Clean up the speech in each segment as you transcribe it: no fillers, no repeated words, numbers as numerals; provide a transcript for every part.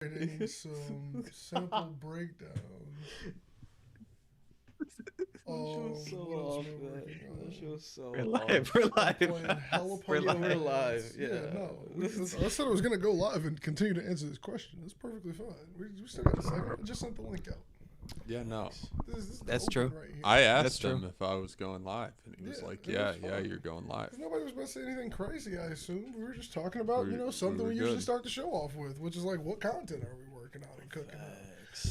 Some sample breakdowns. We're live. We're live. Yeah, no. I said I was going to go live and continue to answer this question. That's perfectly fine. We still got a second. I just sent the link out. Yeah, no. This That's true. right here. I asked him if I was going live, and he was like, yeah, you're going live. Nobody was about to say anything crazy, I assume. We were just talking about, something we usually start the show off with, which is like, what content are we working on and cooking on?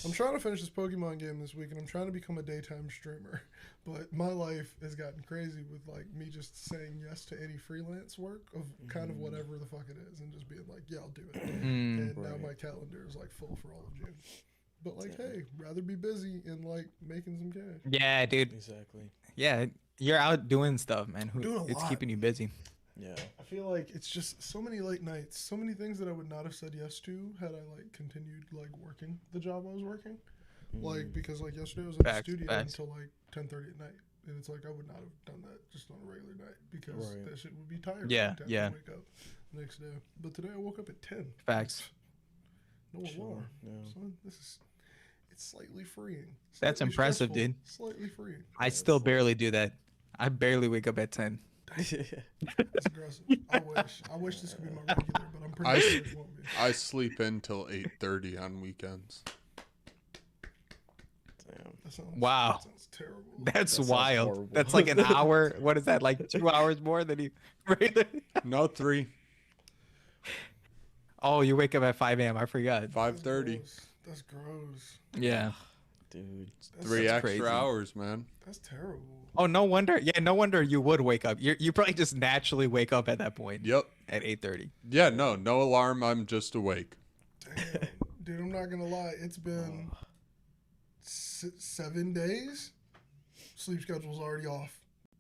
I'm trying to finish this Pokemon game this week, and I'm trying to become a daytime streamer. But my life has gotten crazy with like me just saying yes to any freelance work of kind of whatever the fuck it is, and just being like, yeah, I'll do it. And now my calendar is like full for all of June. But like, hey, rather be busy and like making some cash. Yeah, dude. Exactly. Yeah, you're out doing stuff, man. It's lot. keeping you busy. Yeah. I feel like it's just so many late nights, so many things that I would not have said yes to had I like continued like working the job I was working. Like because like yesterday I was in the studio until like 10:30 at night, and it's like I would not have done that just on a regular night because that shit would be tired. Yeah, to wake up the next day. But today I woke up at 10. Facts. No alarm. Yeah. Son, it's slightly freeing. That's impressive, dude. Slightly freeing. I still barely do that. I barely wake up at 10. That's aggressive. I wish this could be my regular, but I'm pretty sure it won't be. I sleep in till 8:30 on weekends. Damn. That sounds, Wow. That sounds terrible. That's wild. That's like an hour. What is that? Like 2 hours more than you really? No, 3. Oh, you wake up at 5 a.m. I forgot. 5:30. That's gross. Yeah. Dude. 3 extra crazy. hours, man. That's terrible. Oh, no wonder. Yeah, no wonder you would wake up. You probably just naturally wake up at that point. Yep. At 8:30. Yeah, no alarm. I'm just awake. Damn. Dude, I'm not going to lie. It's been 7 days. Sleep schedule's already off.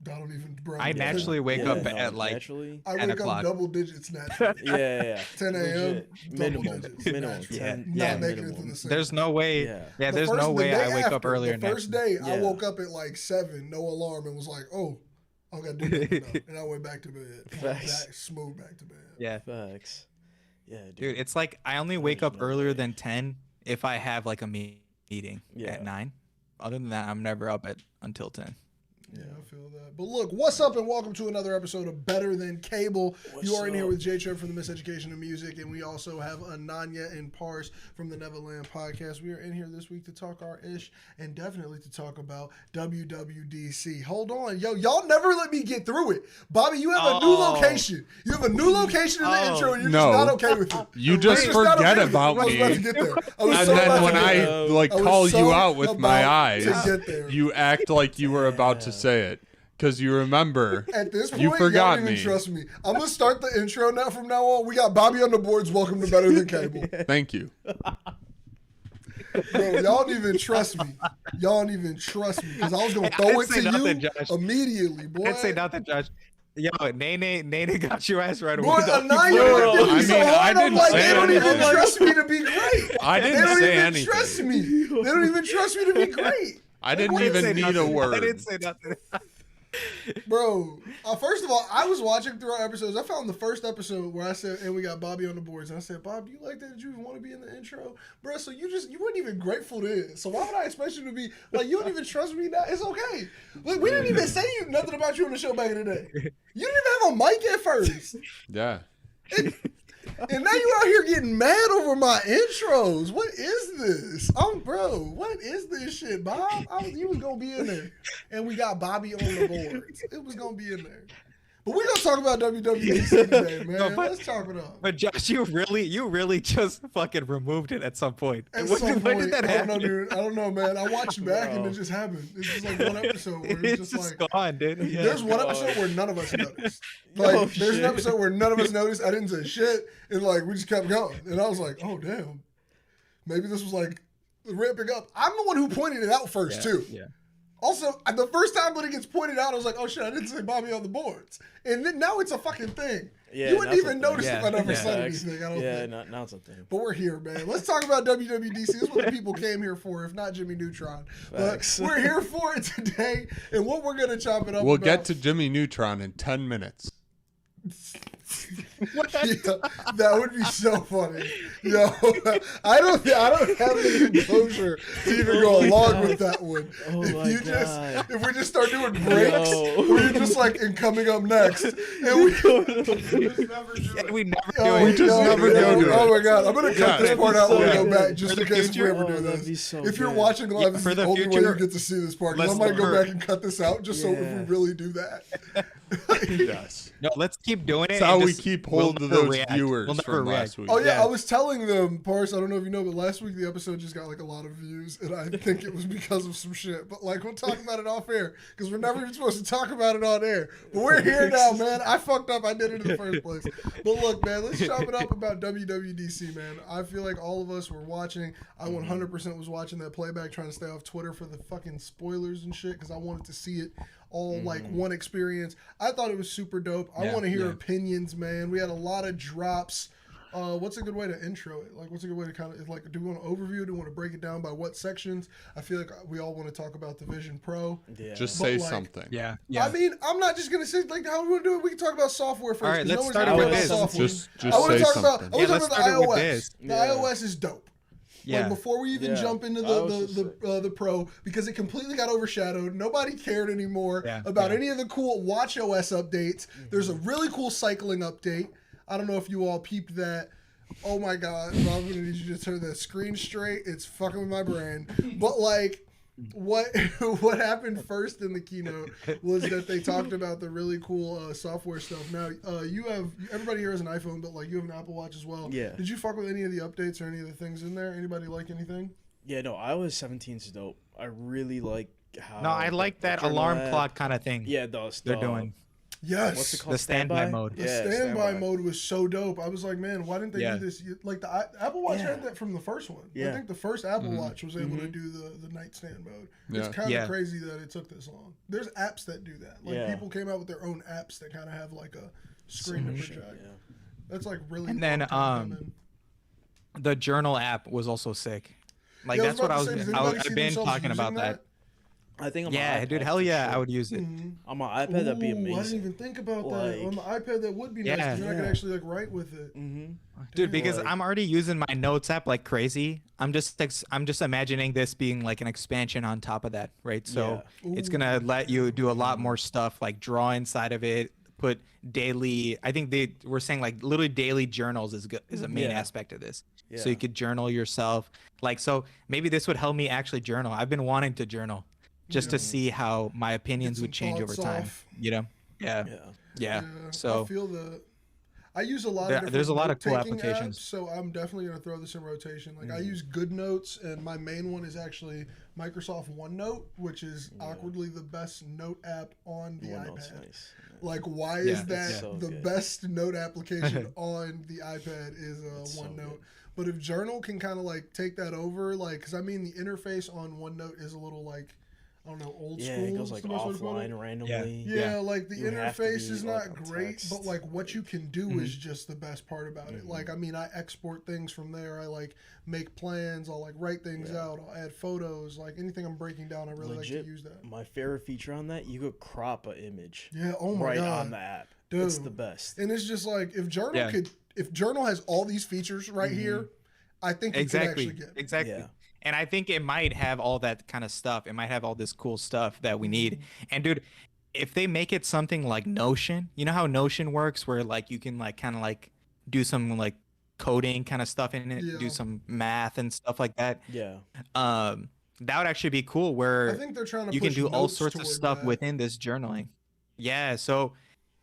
I don't even, bro. I naturally wake up at like naturally. I 10 wake o'clock. up double digits naturally. Yeah. 10 a.m. double Minimum. digits. Minimum. naturally. 10. Not making it to the same. There's no way. Yeah, there's no way I wake up earlier. The first day, I Yeah. woke up at like 7, no alarm, and was like, oh, I got to do nothing now. And I went back to bed. Smooth back to bed. Yeah. Facts. Yeah, Dude, it's like I only wake up earlier than 10 if I have like a meeting at 9. Other than that, I'm never up until 10. Yeah, I feel that. But look, what's up and welcome to another episode of Better Than Cable. You are in here with J-Treb from the Miseducation of Music, and we also have Ananya and Parse from the Nevaland podcast. We are in here this week to talk our ish and definitely to talk about WWDC. Hold on. Yo, y'all never let me get through it. Bobby, you have a new location. You have a new location in the intro, and you're just not okay with it. You just forget about me. And then when I call you out with my eyes, to get there. you act like you were about to say it. Because you remember, at this point, you forgot y'all don't even me. trust me. I'm going to start the intro now from now on. We got Bobby on the boards. Welcome to Better Than Cable. Thank you. Bro, y'all don't even trust me. Y'all don't even trust me. Because I was going to throw it to you immediately, boy. I can't say nothing, Josh. Yo, Nene got your ass right away. Boy, Ananya did me so hard. I'm like, they don't even trust me to be great. I didn't say anything. They don't even trust me. They don't even trust me to be great. I didn't even need a word. I didn't say nothing. Bro, first of all, I was watching through our episodes. I found the first episode where I said, and we got Bobby on the boards. And I said, Bob, do you like that? Did you even want to be in the intro? Bro, so you weren't even grateful to it. So why would I expect you to be, like, you don't even trust me now? It's okay. Like, we didn't even say nothing about you on the show back in the day. You didn't even have a mic at first. Yeah. And now you out here getting mad over my intros. What is this? Bro, what is this shit, Bob? You was going to be in there. And we got Bobby on the boards. It was going to be in there. But we're going to talk about WWDC today, man. No, Let's talk it up. But Josh, you really just fucking removed it at some point. At When some point, did that happen? I don't know, dude. I don't know, man. I watched back and it just happened. It's just like one episode where it's just like gone, dude. Yeah. There's one episode where none of us noticed. Like, there's an episode where none of us noticed. I didn't say shit. And, like, we just kept going. And I was like, oh, damn. Maybe this was, like, ramping up. I'm the one who pointed it out first, too. Yeah. Also, the first time when it gets pointed out, I was like, oh, shit, I didn't say Bobby on the boards. And then now it's a fucking thing. Yeah, you wouldn't even notice if I never said Facts. anything. I don't think. Now it's a thing. But we're here, man. Let's talk about WWDC. This is what the people came here for, if not Jimmy Neutron. Facts. But we're here for it today. And what we're going to chop it up We'll about. get to Jimmy Neutron in 10 minutes. that would be so funny. Yo, I don't have the composure to even go along with that one. Oh if my you God. if we just start doing breaks, where you're just like, and coming up next, and we just never do it. We never do it. We just never go to it. Oh my God, I'm gonna cut this part out when we go back, just For in the case we future? ever do Oh, that'd this. be so If you're good. watching live, this for is the the only way future, you get to see this part. 'Cause I let's might go never- back and cut this out, just so if we Yeah. really do that. Yes. No, let's keep doing it. That's how and we just- keep we'll hold of never those react. viewers We'll never from react. last week. Oh yeah, Yeah. I was telling them, Paris, I don't know if you know, but last week the episode just got like a lot of views, and I think it was because of some shit. But like, we'll talk about it off air because we're never even supposed to talk about it on air. But we're here now, man. I fucked up. I did it in the first place. But look, man, let's chop it up about WWDC, man. I feel like all of us were watching. I 100% was watching that playback, trying to stay off Twitter for the fucking spoilers and shit because I wanted to see it all like one experience. I thought it was super dope. I want to hear opinions, man. We had a lot of drops. What's a good way to intro it? Like, what's a good way to kind of, like, do we want to overview? Do we want to break it down by what sections? I feel like we all want to talk about the Vision Pro. Yeah. Just But, say like, something. Yeah. I mean, I'm not just gonna say like how we want to do it. We can talk about software first. All right, 'cause let's one's start gonna it with talk this. about software. Just I want say to talk about. something. I want Yeah, to let's talk about start the it with iOS. this. The iOS is dope. Yeah. Like before we even Yeah. jump into iOS is the Pro, because it completely got overshadowed. Nobody cared anymore Yeah, about yeah. any of the cool watchOS updates. There's a really cool cycling update. I don't know if you all peeped that. Oh my God, Rob, I'm gonna need you to turn the screen straight. It's fucking with my brain. But like, what happened first in the keynote was that they talked about the really cool software stuff. Now, everybody here has an iPhone, but like you have an Apple Watch as well. Yeah. Did you fuck with any of the updates or any of the things in there? Anybody like anything? Yeah, no, iOS 17 is dope. I really like how. No, I like that journal alarm app- clock kind of thing. Yeah, those They're doing. Yes. What's it called? The standby mode. The Yeah, standby mode was so dope. I was like, man, why didn't they Yeah. do this? Like the Apple Watch Yeah. had that from the first one. I Yeah. think the first Apple Watch was able to do the nightstand mode. It's Yeah. kind of Yeah. crazy that it took this long. There's apps that do that. Like Yeah. people came out with their own apps that kind of have like a screen to project. Yeah. That's like really. And then, long time coming. The journal app was also sick. Like Yeah, that's what about I to was. say, does anybody I've see been themselves talking using about that. I think on my Yeah, iPad, dude. Hell for yeah, sure. I would use it. On my iPad, that'd be Ooh, amazing. I didn't even think about that. On the iPad, that would be nice. Yeah. Because then I could Yeah. actually like write with it. Dude, because Like- I'm already using my notes app like crazy. I'm just imagining this being like an expansion on top of that, right? So it's gonna let you do a lot more stuff, like draw inside of it, put daily. I think they were saying like literally daily journals is a main Yeah. aspect of this. So Yeah. you could journal yourself. Like, so maybe this would help me actually journal. I've been wanting to journal just to see how my opinions some would change over thoughts time. off. You know? Yeah. Yeah. Yeah. I So feel I use a lot of different there's a lot of cool note-taking applications. apps, so I'm definitely gonna throw this in rotation. Like I use GoodNotes, and my main one is actually Microsoft OneNote, which is awkwardly the best note app on the OneNote's iPad. nice. Like, why Yeah, is that it's so the good. best note application on the iPad is so OneNote? good. But if Journal can kind of like take that over, like, because I mean the interface on OneNote is a little like, I don't know, old Yeah, school. it goes is like the best way to put it. offline randomly. Yeah, like the You have to interface be, is like, not on great, text. but like what you can do is just the best part about it. Like, I mean, I export things from there. I like make plans. I'll like write things out. I'll add photos. Like anything I'm breaking down, I really Legit, like to use that. my favorite feature on that, you could crop an image Yeah. Oh my right god. on the app. Dude. It's the best. And it's just like if Journal Yeah. if Journal has all these features right here, I think it Exactly. could actually get. Exactly. Yeah. And I think it might have all that kind of stuff. It might have all this cool stuff that we need. And dude, if they make it something like Notion, you know how Notion works where like you can like kind of like do some like coding kind of stuff in it, Yeah. do some math and stuff like that. Yeah. That would actually be cool I where think they're trying to you can push do all notes sorts of toward stuff that. within this journaling. Yeah, so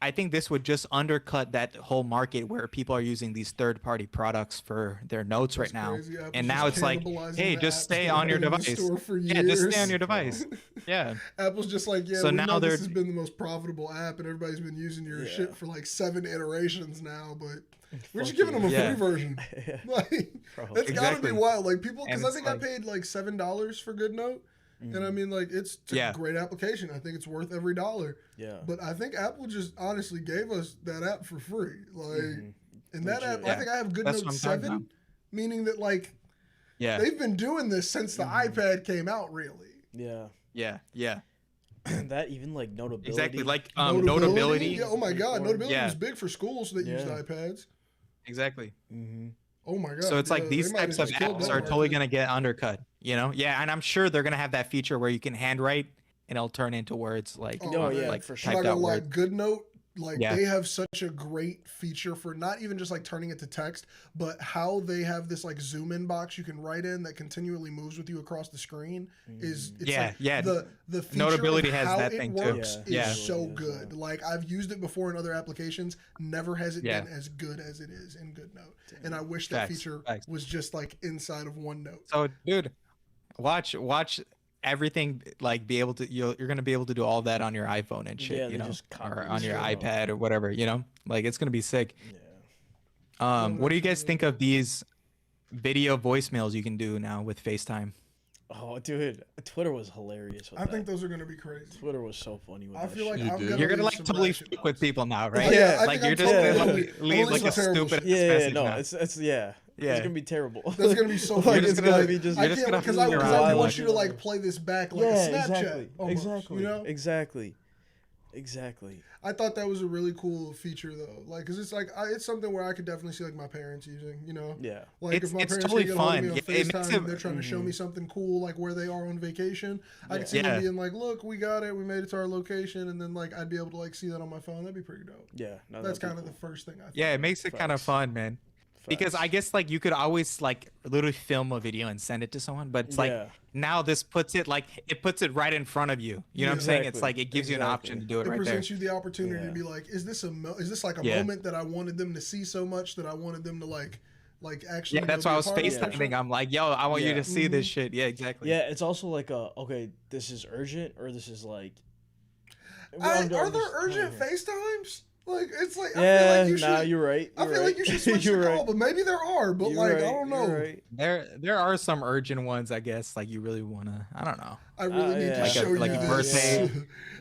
I think this would just undercut that whole market where people are using these third-party products for their notes That's right now. crazy. Apple's And now just it's like, cannibalizing hey, the just apps stay that on have your been in the device. store for Yeah, just stay on years. your device. Yeah. Apple's just like, yeah, So we now know this they're- has been the most profitable app, and everybody's been using your Yeah. shit for like 7 iterations now, but we're just Fuck giving you. them a Yeah. free version. Like, Bro. that's gotta Exactly. be wild. Like people, because And I it's think I like- paid like $7 for GoodNote, and I mean, like it's a Yeah. great application. I think it's worth every dollar. Yeah. But I think Apple just honestly gave us that app for free. Like, and that Legit. app, I Yeah. think I have That's what GoodNote I'm talking 7, about. meaning that like Yeah. they've been doing this since the iPad came out. Really. Yeah. Yeah. Yeah. that even like notability. Exactly, like notability. notability. Yeah, oh my God, notability Yeah. was big for schools that used iPads. Exactly. Oh my God. So it's like these types of apps are totally gonna get undercut. You know? Yeah, and I'm sure they're gonna have that feature where you can handwrite and it'll turn into words like like for sure. I'm not typed out gonna lie, words. GoodNote, like they have such a great feature for not even just like turning it to text, but how they have this like zoom in box you can write in that continually moves with you across the screen is the feature Notability of has how that it thing works too. is so good. Like I've used it before in other applications, never has it been as good as it is in GoodNote. And I wish that feature was just like inside of OneNote. So dude, watch everything, like be able to you're gonna be able to do all that on your iPhone and shit, you know, or on your iPad or whatever, you know, like it's gonna be sick. What do you guys think of these video voicemails you can do now with FaceTime? Oh, dude, Twitter was hilarious. I think those are gonna be crazy. Twitter was so funny with I that feel like shit. You're gonna like totally fuck with people now, right? Yeah, like you're just gonna leave like a stupid message now. It's gonna be terrible. That's gonna be so funny. You're just gonna be just because I want you to like play this back like a Snapchat. Exactly. I thought that was a really cool feature though, like because it's like it's something where I could definitely see like my parents using, you know. Yeah. Like if my parents totally get hold of me on fun. FaceTime and they're trying to show me something cool, like where they are on vacation, I could see them being like, "Look, we got it. We made it to our location," and then like I'd be able to like see that on my phone. That'd be pretty dope. Yeah. No, that's kind of the first thing I thought. Yeah, it makes it kind of fun, man. Because I guess like you could always like literally film a video and send it to someone, but it's like now this puts it right in front of you. You know what I'm saying? It's like it gives you an option to do it right there. It presents you the opportunity to be like, is this like a moment that I wanted them to see so much that I wanted them to like actually. Yeah, that's why I was FaceTiming. I'm like, yo, I want you to see this shit. Yeah, exactly. Yeah, it's also like okay, this is urgent or this is like. Are there urgent FaceTimes? Like it's like I feel like you should. You're right. I feel like you should switch the call, but maybe there are. But like I don't know. There are some urgent ones, I guess. Like you really wanna. I don't know. I really need to show you like this. A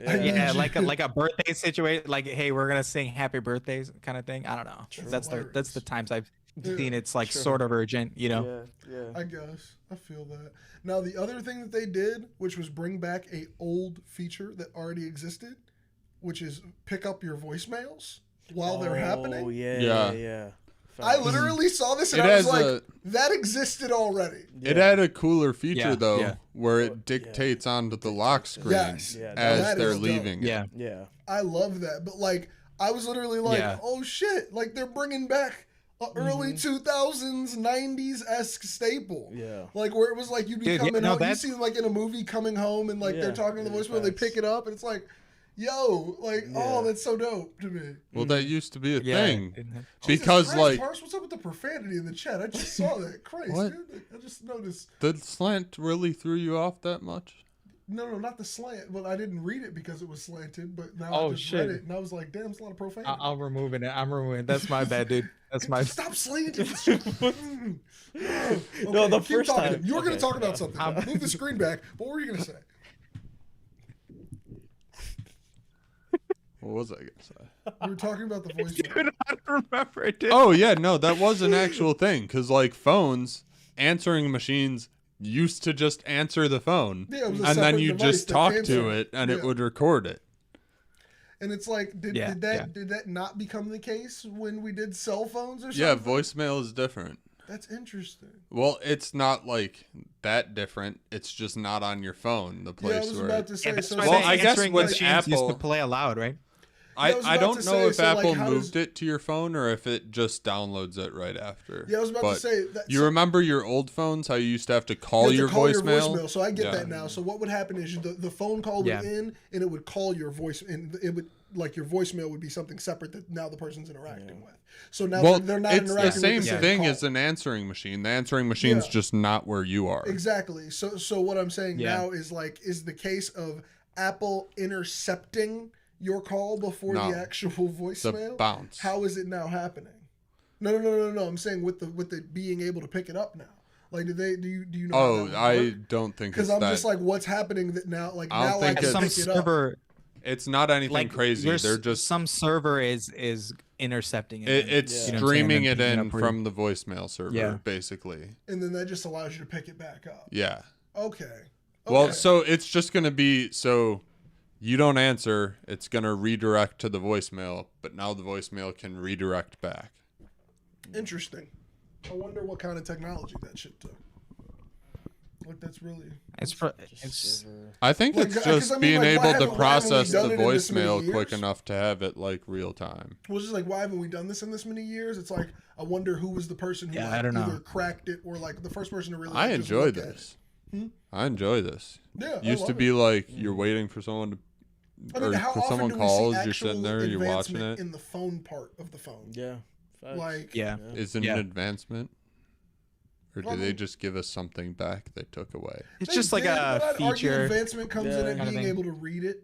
birthday. like a birthday situation. Like hey, we're gonna sing happy birthdays kind of thing. I don't know. That's the times I've seen it's like sort of urgent. You know. Yeah. I guess I feel that. Now the other thing that they did, which was bring back a old feature that already existed, which is pick up your voicemails while they're happening. Oh, yeah. I literally saw this and I was like, that existed already. Yeah. It had a cooler feature, though, where it dictates onto the lock screen as they're leaving. Yeah. I love that. But, like, I was literally like, oh, shit. Like, they're bringing back a early 2000s, 90s-esque staple. Yeah. Like, where it was like you'd be coming home. You see them, like, in a movie coming home and, like, they're talking to the voicemail, they pick it up, and it's like, yo, like, oh, that's so dope to me. Well, that used to be a thing. Because, like... Parse, what's up with the profanity in the chat? I just saw that. Christ, dude. I just noticed. The slant really threw you off that much? No, not the slant. Well, I didn't read it because it was slanted, but now I just read it, and I was like, damn, it's a lot of profanity. I'm removing it. That's my bad, dude. That's my... Stop slanting. No, the first time. You were going to talk about something. Move the screen back. What were you going to say? What was I going to say? We were talking about the voice. Dude, I don't remember it, dude. Oh, yeah, no, that was an actual thing. Because, like, phones, answering machines used to just answer the phone. Yeah, and then you just talk to it, and it would record it. And it's like, did that not become the case when we did cell phones or something? Yeah, voicemail is different. That's interesting. Well, it's not like that different. It's just not on your phone. The place I was where. About to say, well, I guess with Apple used to play aloud, right? I don't know if Apple moved it to your phone or if it just downloads it right after. Yeah, I was about to say. You remember your old phones? How you used to have to call your voicemail? So I get that now. So what would happen is the phone call would in and it would call your voice, and it would like your voicemail would be something separate that now the person's interacting with. So now they're not interacting with the same thing as an answering machine. The answering machine's just not where you are. Exactly. So what I'm saying now is is the case of Apple intercepting your call before the actual voicemail. The bounce. How is it now happening? No. I'm saying with the being able to pick it up now. Like, do you know? Oh, I don't think because I'm just like, what's happening that now? Like now I can pick it up. It's not anything crazy. They're just some server is intercepting it. It's streaming it in from the voicemail server, basically. And then that just allows you to pick it back up. Yeah. Okay. Well, so it's just going to be you don't answer, it's going to redirect to the voicemail, but now the voicemail can redirect back. Interesting. I wonder what kind of technology that shit took. Like, that's really... I think Like, it's 'cause just I mean, being like, why able to haven't we process the done it in this many voicemail quick years? enough to have it, like, real time. Well, it's just like, why haven't we done this in this many years? It's like, I wonder who was the person who I don't know. either cracked it or, like, the first person to really... I like, just enjoy look at this. it. I enjoy this. Yeah, I Used to love be it. like, you're waiting for someone to... I mean, how or often someone do calls, we see you're sitting there, you're watching advancement it. in the phone part of the phone? Yeah. Facts. Like, Yeah. Is it Yeah. an advancement? Or Well, do they just give us something back they took away? It's they just like did, but a I'd argue feature. advancement comes in Yeah. it Kinda being thing. able to read it.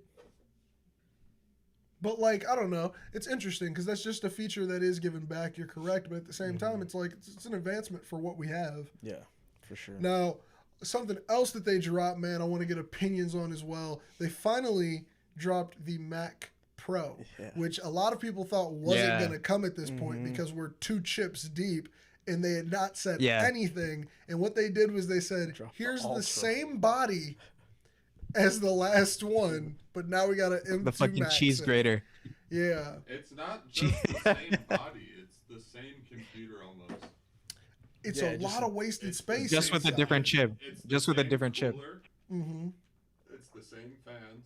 But like, I don't know. It's interesting because that's just a feature that is given back. You're correct, but at the same time, it's like it's an advancement for what we have. Yeah, for sure. Now, something else that they dropped, man, I want to get opinions on as well. They finally dropped the Mac Pro, which a lot of people thought wasn't going to come at this point because we're 2 chips deep. And they had not said anything. And what they did was they said, here's the same body as the last one, but now we got an M2 The fucking Max cheese in it. grater. Yeah. It's not just the same body. It's the same computer almost. It's Yeah, a just lot of wasted space. Just with a inside. different chip. It's the Just with a same different chip. cooler. Mm-hmm. It's the same fans.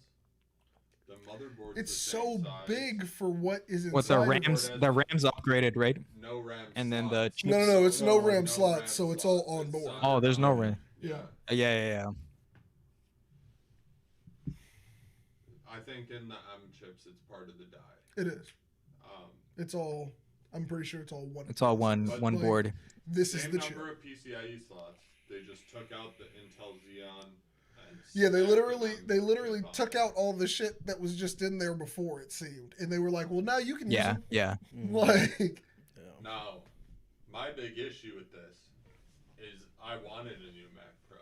The motherboard's It's the so same size. big for what is inside. With the of it. RAMs, the RAM's upgraded, right? No RAM And then the slots. No, no, it's no RAM slots, RAM so it's slots. all on board. Oh, there's no RAM. Yeah. Yeah. I think in the M chips, it's part of the die. It is. It's all. I'm pretty sure it's all one. It's all one But, one like, board. This is Same the chip. number of PCIe slots. They just took out the Intel Xeon. And Yeah, they stacked it literally on took out all the shit that was just in there before, it seemed, and they were like, "Well, now you can use Yeah, them." yeah. Like, Now, my big issue with this is I wanted a new Mac Pro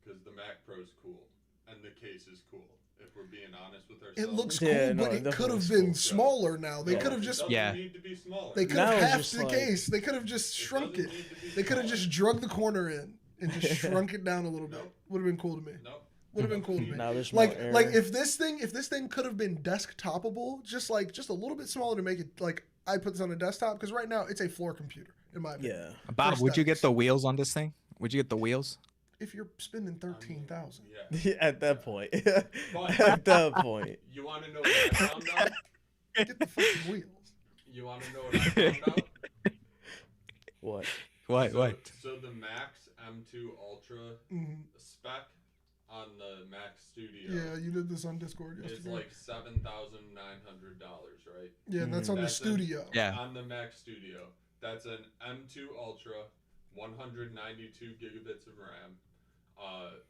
because the Mac Pro's cool and the case is cool. If we're being honest with ourselves, it looks cool, Yeah, no, but it it could have definitely been looks cool. smaller. Now they Yeah. could have It just doesn't need to be smaller. they could Now have it's halved just the like- case. They could have just shrunk doesn't it. need to be They could have smaller. just drug the corner in and just shrunk it down a little bit. Nope. Would have been cool to me. Nope. Would have been cool to me. Now there's more Like air. if this thing could have been desktopable, just a little bit smaller to make it like I put this on a desktop because right now it's a floor computer in my opinion. Yeah. Bob, would you get aesthetics. the wheels on this thing? Would you get the wheels? If you're spending 13,000, Yeah. At that point. But At that point. you want to know what I found out? get the fucking wheels. You want to know what I found out? What? What? So the Max M2 Ultra Mhm. spec on the Mac Studio Yeah, you did this on Discord is yesterday. like $7,900, right? Yeah, and that's on the That's studio. Yeah. On the Mac Studio. That's an M2 Ultra, 192 gigabits of RAM,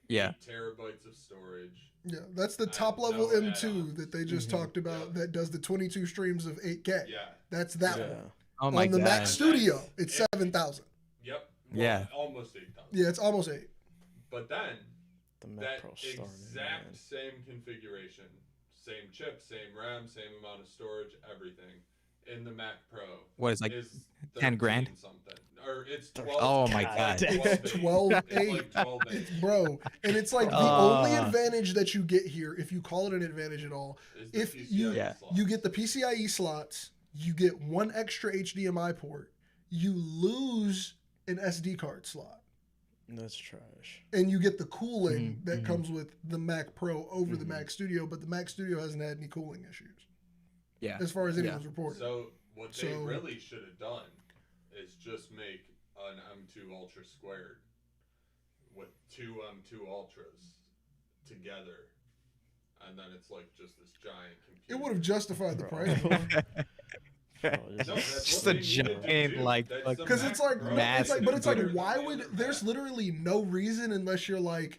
Yeah. 8 terabytes of storage. Yeah, that's the And top level no M2 add-ons. that they just talked about that does the 22 streams of 8K. Yeah. That's that Yeah. one. Oh my On the Mac god. Studio, it's 7,000. Yep. Yeah. Almost 8,000. Yeah, it's almost 8. But then The Mac that Pro started. exact man. same configuration, same chip, same RAM, same amount of storage, everything in the Mac Pro. What is like is 10 grand? 13 something, or it's 12. Oh my God god. damn. It's 12.8. It's like 12.8. It's bro, and it's like the only advantage that you get here, if you call it an advantage at all, Is the if PCIe Yeah. slot. you get the PCIe slots, you get one extra HDMI port, you lose an SD card slot, That's trash. and you get the cooling Mhm, that mhm. comes with the Mac Pro over the Mac Studio, but the Mac Studio hasn't had any cooling issues, Yeah. as far as anyone's reported. So what they So- really should have done is just make an M2 Ultra squared with 2 M2 Ultras together, and then it's like just this giant computer. It would have justified the price. Bro, No, that's Just what a they needed to giant, do. like, That's fuck- the Because Mac it's like, Pro. Massive but it's like, Better why than would the other there's Mac. literally no reason unless you're like,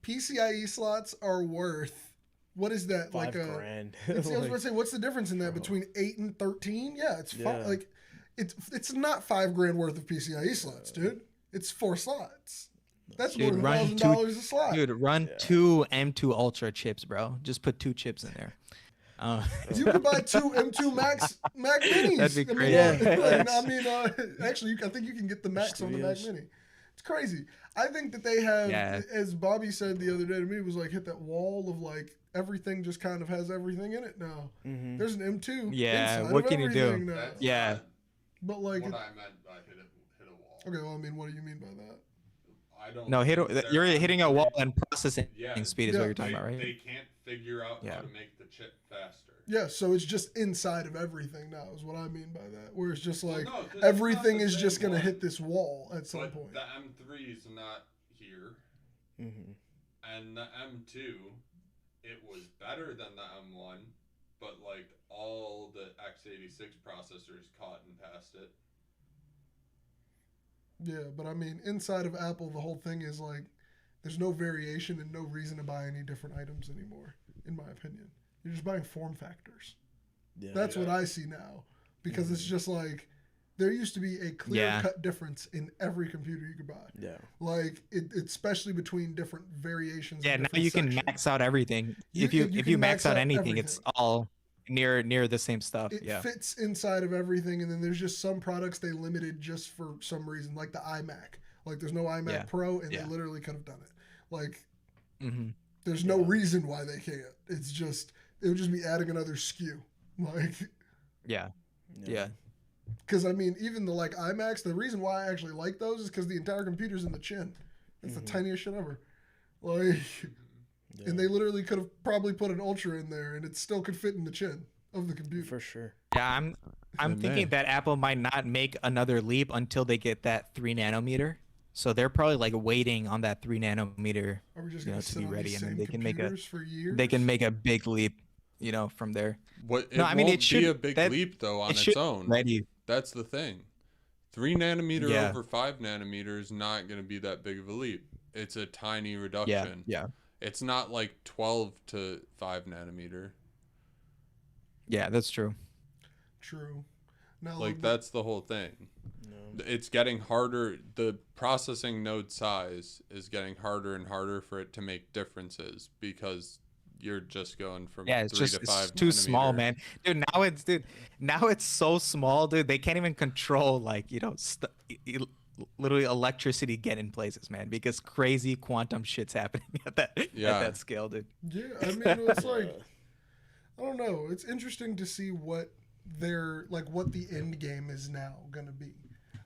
PCIe slots are worth, what is that? Like $5,000. I was Like, going to say, what's the difference in that between 8 and 13? Yeah, it's fine. Yeah. Like, it's not $5,000 worth of PCIe slots, dude. It's 4 slots. That's Dude, more run than two- $1,000 a slot. Dude, run 2 M2 Ultra chips, bro. Just put 2 chips in there. You could buy 2 M2 Mac Minis. That'd be I mean, crazy. Yeah. actually, I think you can get the Max on the Mac Studios. Mini. It's crazy. I think that they have, Yeah. as Bobby said the other day to me, was like hit that wall of like everything just kind of has everything in it now. There's an M2. Yeah, what can you do? Now. Yeah. But like what I meant by hit a wall. Okay, well, I mean, what do you mean by that? I don't. No, you're hitting a wall and processing speed is what you're talking about, right? They can't figure out how to make the chip faster. Yeah, so it's just inside of everything now is what I mean by that. Where it's just like everything is just gonna hit this wall at some point. The M3 is not here, and the M2, it was better than the M1, but like all the x86 processors caught and passed it. Yeah, but I mean, inside of Apple, the whole thing is like, there's no variation and no reason to buy any different items anymore, in my opinion. You're just buying form factors. Yeah, that's what I see now. Because it's just like, there used to be a clear-cut difference in every computer you could buy. Yeah. Like, especially between different variations. Yeah, now you can max out everything. If you max out anything, it's all near the same stuff. It fits inside of everything, and then there's just some products they limited just for some reason, like the iMac. Like there's no iMac Pro, and they literally could have done it. Like there's no reason why they can't. It's just it would just be adding another SKU. Like yeah. Because I mean, even the like iMacs, the reason why I actually like those is because the entire computer's in the chin. It's the tiniest shit ever. Like. Yeah. And they literally could have probably put an Ultra in there, and it still could fit in the chin of the computer. For sure. Yeah, I'm thinking that Apple might not make another leap until they get that 3 nanometer. So they're probably like waiting on that 3 nanometer, to be ready, and then they can make a big leap, from there. It should be a big leap though on its own. That's the thing. 3 nanometer over 5 nanometer is not going to be that big of a leap. It's a tiny reduction. Yeah. It's not like 12 to 5 nanometer. Yeah, that's true. True. Now, like that's the whole thing. No. It's getting harder. The processing node size is getting harder and harder for it to make differences because you're just going from 3 to 5 it's too small, man. Dude, now it's so small, dude. They can't even control literally electricity getting places, man, because crazy quantum shit's happening at that scale, dude. Yeah, I mean, it's like, I don't know. It's interesting to see what the end game is now gonna be.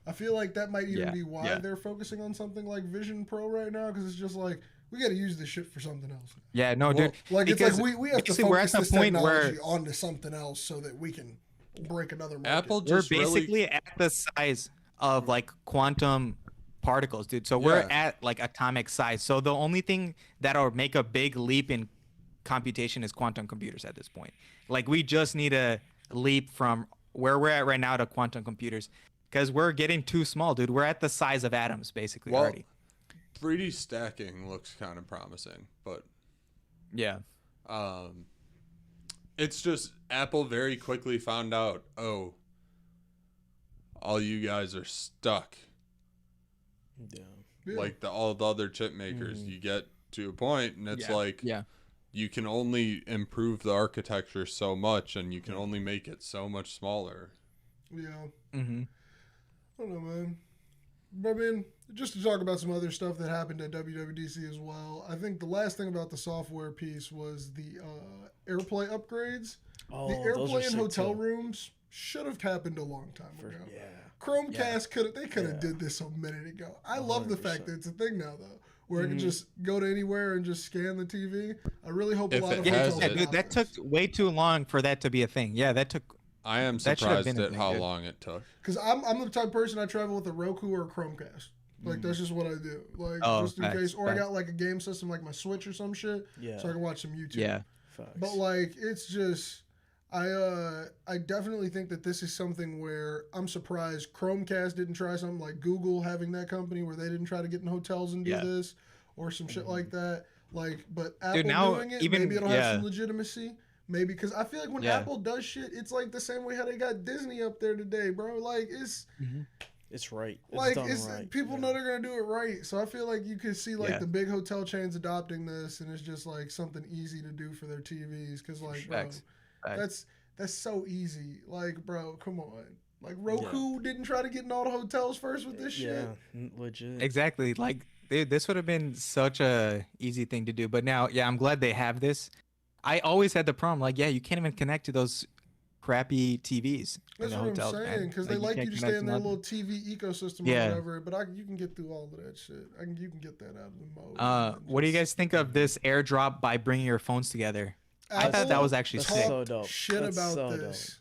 I feel like that might even be why they're focusing on something like Vision Pro right now, because it's just like we got to use this shit for something else. Yeah, no, dude. Like it's like we have to focus this technology onto something else so that we can break another market. Apple just we're basically at the size of like quantum particles, dude. So we're at like atomic size. So the only thing that'll make a big leap in computation is quantum computers at this point. Like we just need a leap from where we're at right now to quantum computers because we're getting too small, dude. We're at the size of atoms basically already. 3D stacking looks kind of promising, but it's just Apple very quickly found out, all you guys are stuck. Yeah. Like all the other chip makers, you get to a point and it's you can only improve the architecture so much and you can only make it so much smaller. Yeah. I don't know, man. But I mean, just to talk about some other stuff that happened at WWDC as well, I think the last thing about the software piece was the AirPlay upgrades. The AirPlay in hotel rooms should have happened a long time ago. Yeah. Chromecast could have did this a minute ago. I love the fact that it's a thing now though, where I can just go to anywhere and just scan the TV. I really hope a lot of hotels dude, that took way too long for that to be a thing. Yeah, that took. I am surprised at how long it took. Because I'm the type of person I travel with a Roku or a Chromecast. Like that's just what I do. Like just in case, or I got like a game system like my Switch or some shit, so I can watch some YouTube. Yeah. But like it's just. I definitely think that this is something where I'm surprised Chromecast didn't try something like Google having that company where they didn't try to get in hotels and do this or some shit like that. Like, but Apple doing it, maybe it'll have some legitimacy. Maybe because I feel like when Apple does shit, it's like the same way how they got Disney up there today, bro. Like it's right. It's right. People know they're gonna do it right. So I feel like you could see like the big hotel chains adopting this, and it's just like something easy to do for their TVs. Because like, bro. That's so easy. Like, bro, come on. Like Roku didn't try to get in all the hotels first with this shit. Yeah, legit. Exactly. Like this would have been such a easy thing to do. But now, I'm glad they have this. I always had the problem. Like, yeah, you can't even connect to those crappy TVs That's in the what hotel. I'm saying, because they like you to stay in their little TV ecosystem or whatever. But you can get through all of that shit. You can get that out of the mode. What do you guys think of this AirDrop by bringing your phones together? I thought that was actually sick. So dope. Shit That's about so this. dope.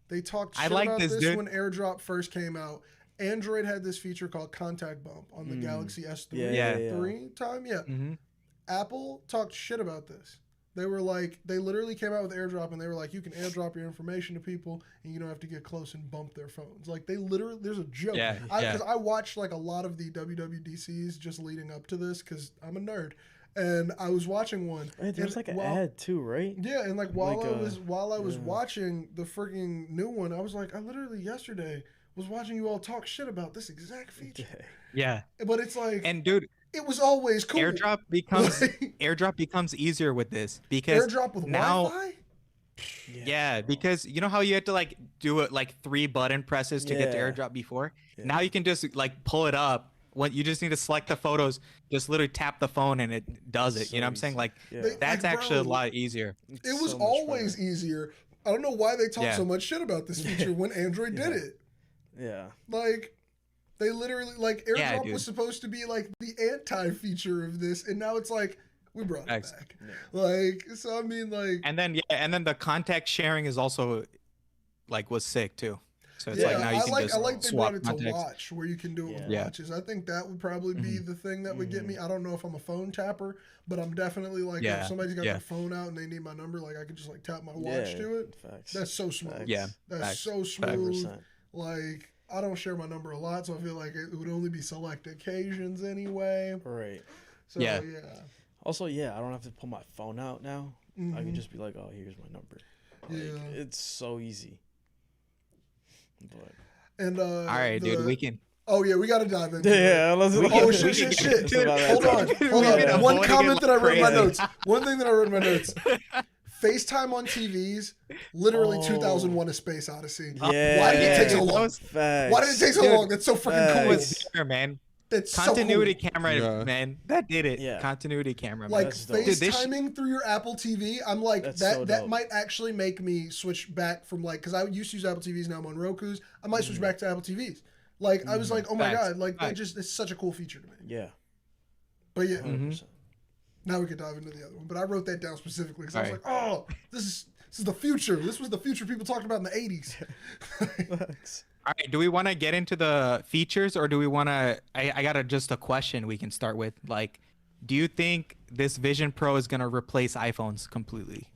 They talked shit about this when AirDrop first came out. Android had this feature called Contact Bump on the Galaxy S3 time. Yeah. Mm-hmm. Apple talked shit about this. They were like, they literally came out with AirDrop and they were like, you can AirDrop your information to people and you don't have to get close and bump their phones. Like they literally, there's a joke. Because I watched like a lot of the WWDCs just leading up to this because I'm a nerd. And I was watching one. Right, there's like an ad too, right? Yeah, and like while I was watching the freaking new one, I was like, I literally yesterday was watching you all talk shit about this exact feature. Yeah. But it's like, and dude, it was always cool. AirDrop becomes easier with this because AirDrop with now, Wi-Fi? Yeah, because you know how you had to like do it like 3 button presses to get to AirDrop before? Yeah. Now you can just like pull it up. When you just need to select the photos, just literally tap the phone and it does it. So you know what I'm saying? Like that's actually a lot easier. It was always easier. I don't know why they talk so much shit about this feature when Android did it. Yeah. Like they literally like AirDrop was supposed to be like the anti-feature of this, and now it's like we brought it back. Yeah. Like so, I mean, like, and then the contact sharing is also like was sick too. So it's like now you can just I like they brought it contacts. to watch where you can do it with watches. I think that would probably be the thing that would get me. I don't know if I'm a phone tapper, but I'm definitely like if somebody's got their phone out and they need my number, like I could just like tap my watch to it. Facts. That's so smooth. Yeah, that's so smooth. 100%. Like I don't share my number a lot, so I feel like it would only be select occasions anyway. Right. So yeah. Also, I don't have to pull my phone out now. I can just be like, oh, here's my number. Like, it's so easy. But. And all right, dude, we can. Oh yeah, we gotta dive in. Yeah, let's. Shit. Dude, hold on. One comment that I wrote in my notes. One thing that I wrote in my notes. FaceTime on TVs, literally 2001: A Space Odyssey. Yeah. Why did it take so long? Why did it take so long? That's so freaking cool. There, man. That's continuity so cool. camera, man. That did it. Yeah. Continuity camera, man. Like FaceTiming through your Apple TV, I'm like that might actually make me switch back from like because I used to use Apple TVs, now I'm on Roku's. I might switch back to Apple TVs. Like I was like, oh my god, like it's such a cool feature to me. Yeah. But yeah. Now we can dive into the other one. But I wrote that down specifically because I was like, oh, this is the future. This was the future people talked about in the 80s. All right, do we want to get into the features or do we want to I got just a question we can start with. Like, do you think this Vision Pro is going to replace iPhones completely?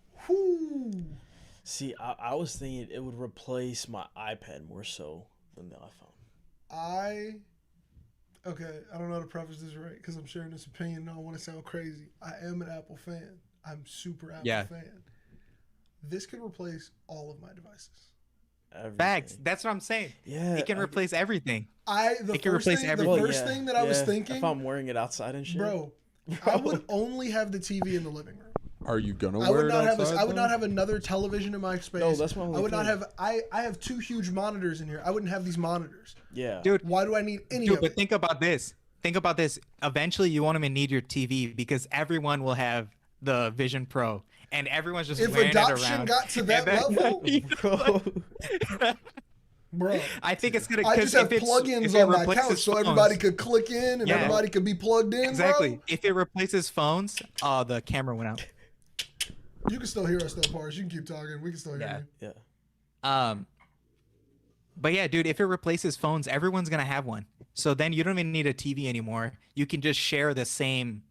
See, I was thinking it would replace my iPad more so than the iPhone. Okay, I don't know how to preface this right because I'm sharing this opinion and I don't want to sound crazy. I am an Apple fan. I'm super Apple fan. This could replace all of my devices. Everything. Facts. That's what I'm saying. Yeah, it can replace everything. The first thing that I was thinking, if I'm wearing it outside and shit, bro, I would only have the TV in the living room. Are you gonna wear it outside? I would not have another television in my space. No, that's my only I would not have. I have 2 huge monitors in here. I wouldn't have these monitors. Yeah, dude. Why do I need any of it? But think about this. Eventually, you won't even need your TV because everyone will have the Vision Pro. And everyone's just wearing it around. If adoption got to that level, bro, I think it's gonna. I just have plugins on my couch so everybody could click in and everybody could be plugged in. Exactly. Bro. If it replaces phones, the camera went out. You can still hear us though, Pars. You can keep talking. We can still hear you. Yeah. But yeah, dude, if it replaces phones, everyone's gonna have one. So then you don't even need a TV anymore. You can just share the same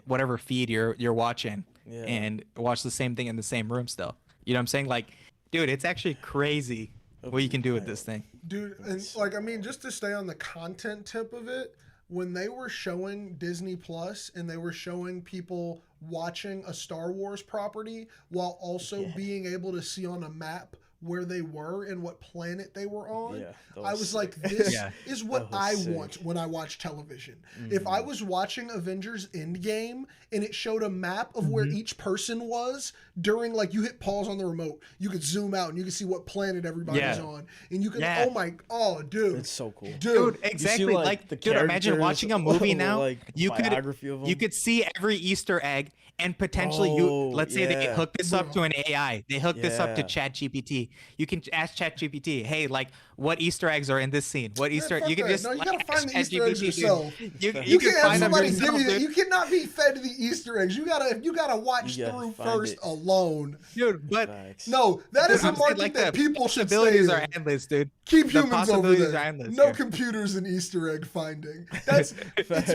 whatever feed you're watching. Yeah. And watch the same thing in the same room still. You know what I'm saying? Like, dude, it's actually crazy what you can do with this thing. Dude, and like, I mean, just to stay on the content tip of it, when they were showing Disney Plus and they were showing people watching a Star Wars property while also being able to see on a map where they were and what planet they were on, Yeah, I was like, this is what I want when I watch television. If I was watching Avengers Endgame and it showed a map of where each person was during, like, you hit pause on the remote, you could zoom out and you could see what planet everybody's on. And you could, dude. It's so cool. Dude, exactly. See, like, the dude, imagine watching a movie now. Like, you could see every Easter egg. And potentially, let's say they hook this up to an AI. They hook this up to ChatGPT. You can ask ChatGPT, hey, like, what Easter eggs are in this scene? What Easter? You can just you gotta find the Easter eggs yourself. You can't have somebody yourself, give you. You cannot be fed the Easter eggs. You gotta watch through first alone, dude. But no, that is a market that people should stay in. Are endless, dude. Keep humans over there. No computers and Easter egg finding. It's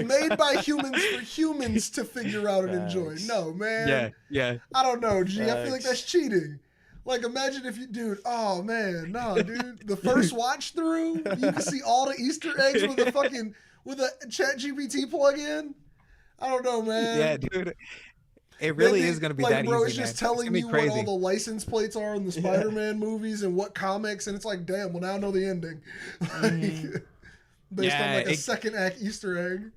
made by humans for humans to figure out and enjoy. No, man. Yeah. I don't know, G. I feel like that's cheating. Like, imagine if you, dude. Oh man, no, dude. The first watch through, you can see all the Easter eggs with a ChatGPT plug-in. I don't know, man. Yeah, dude. It really is going to be that easy, it's just telling you what all the license plates are in the Spider-Man movies and what comics, and it's like, damn, well, now I know the ending. Based on like a second act Easter egg.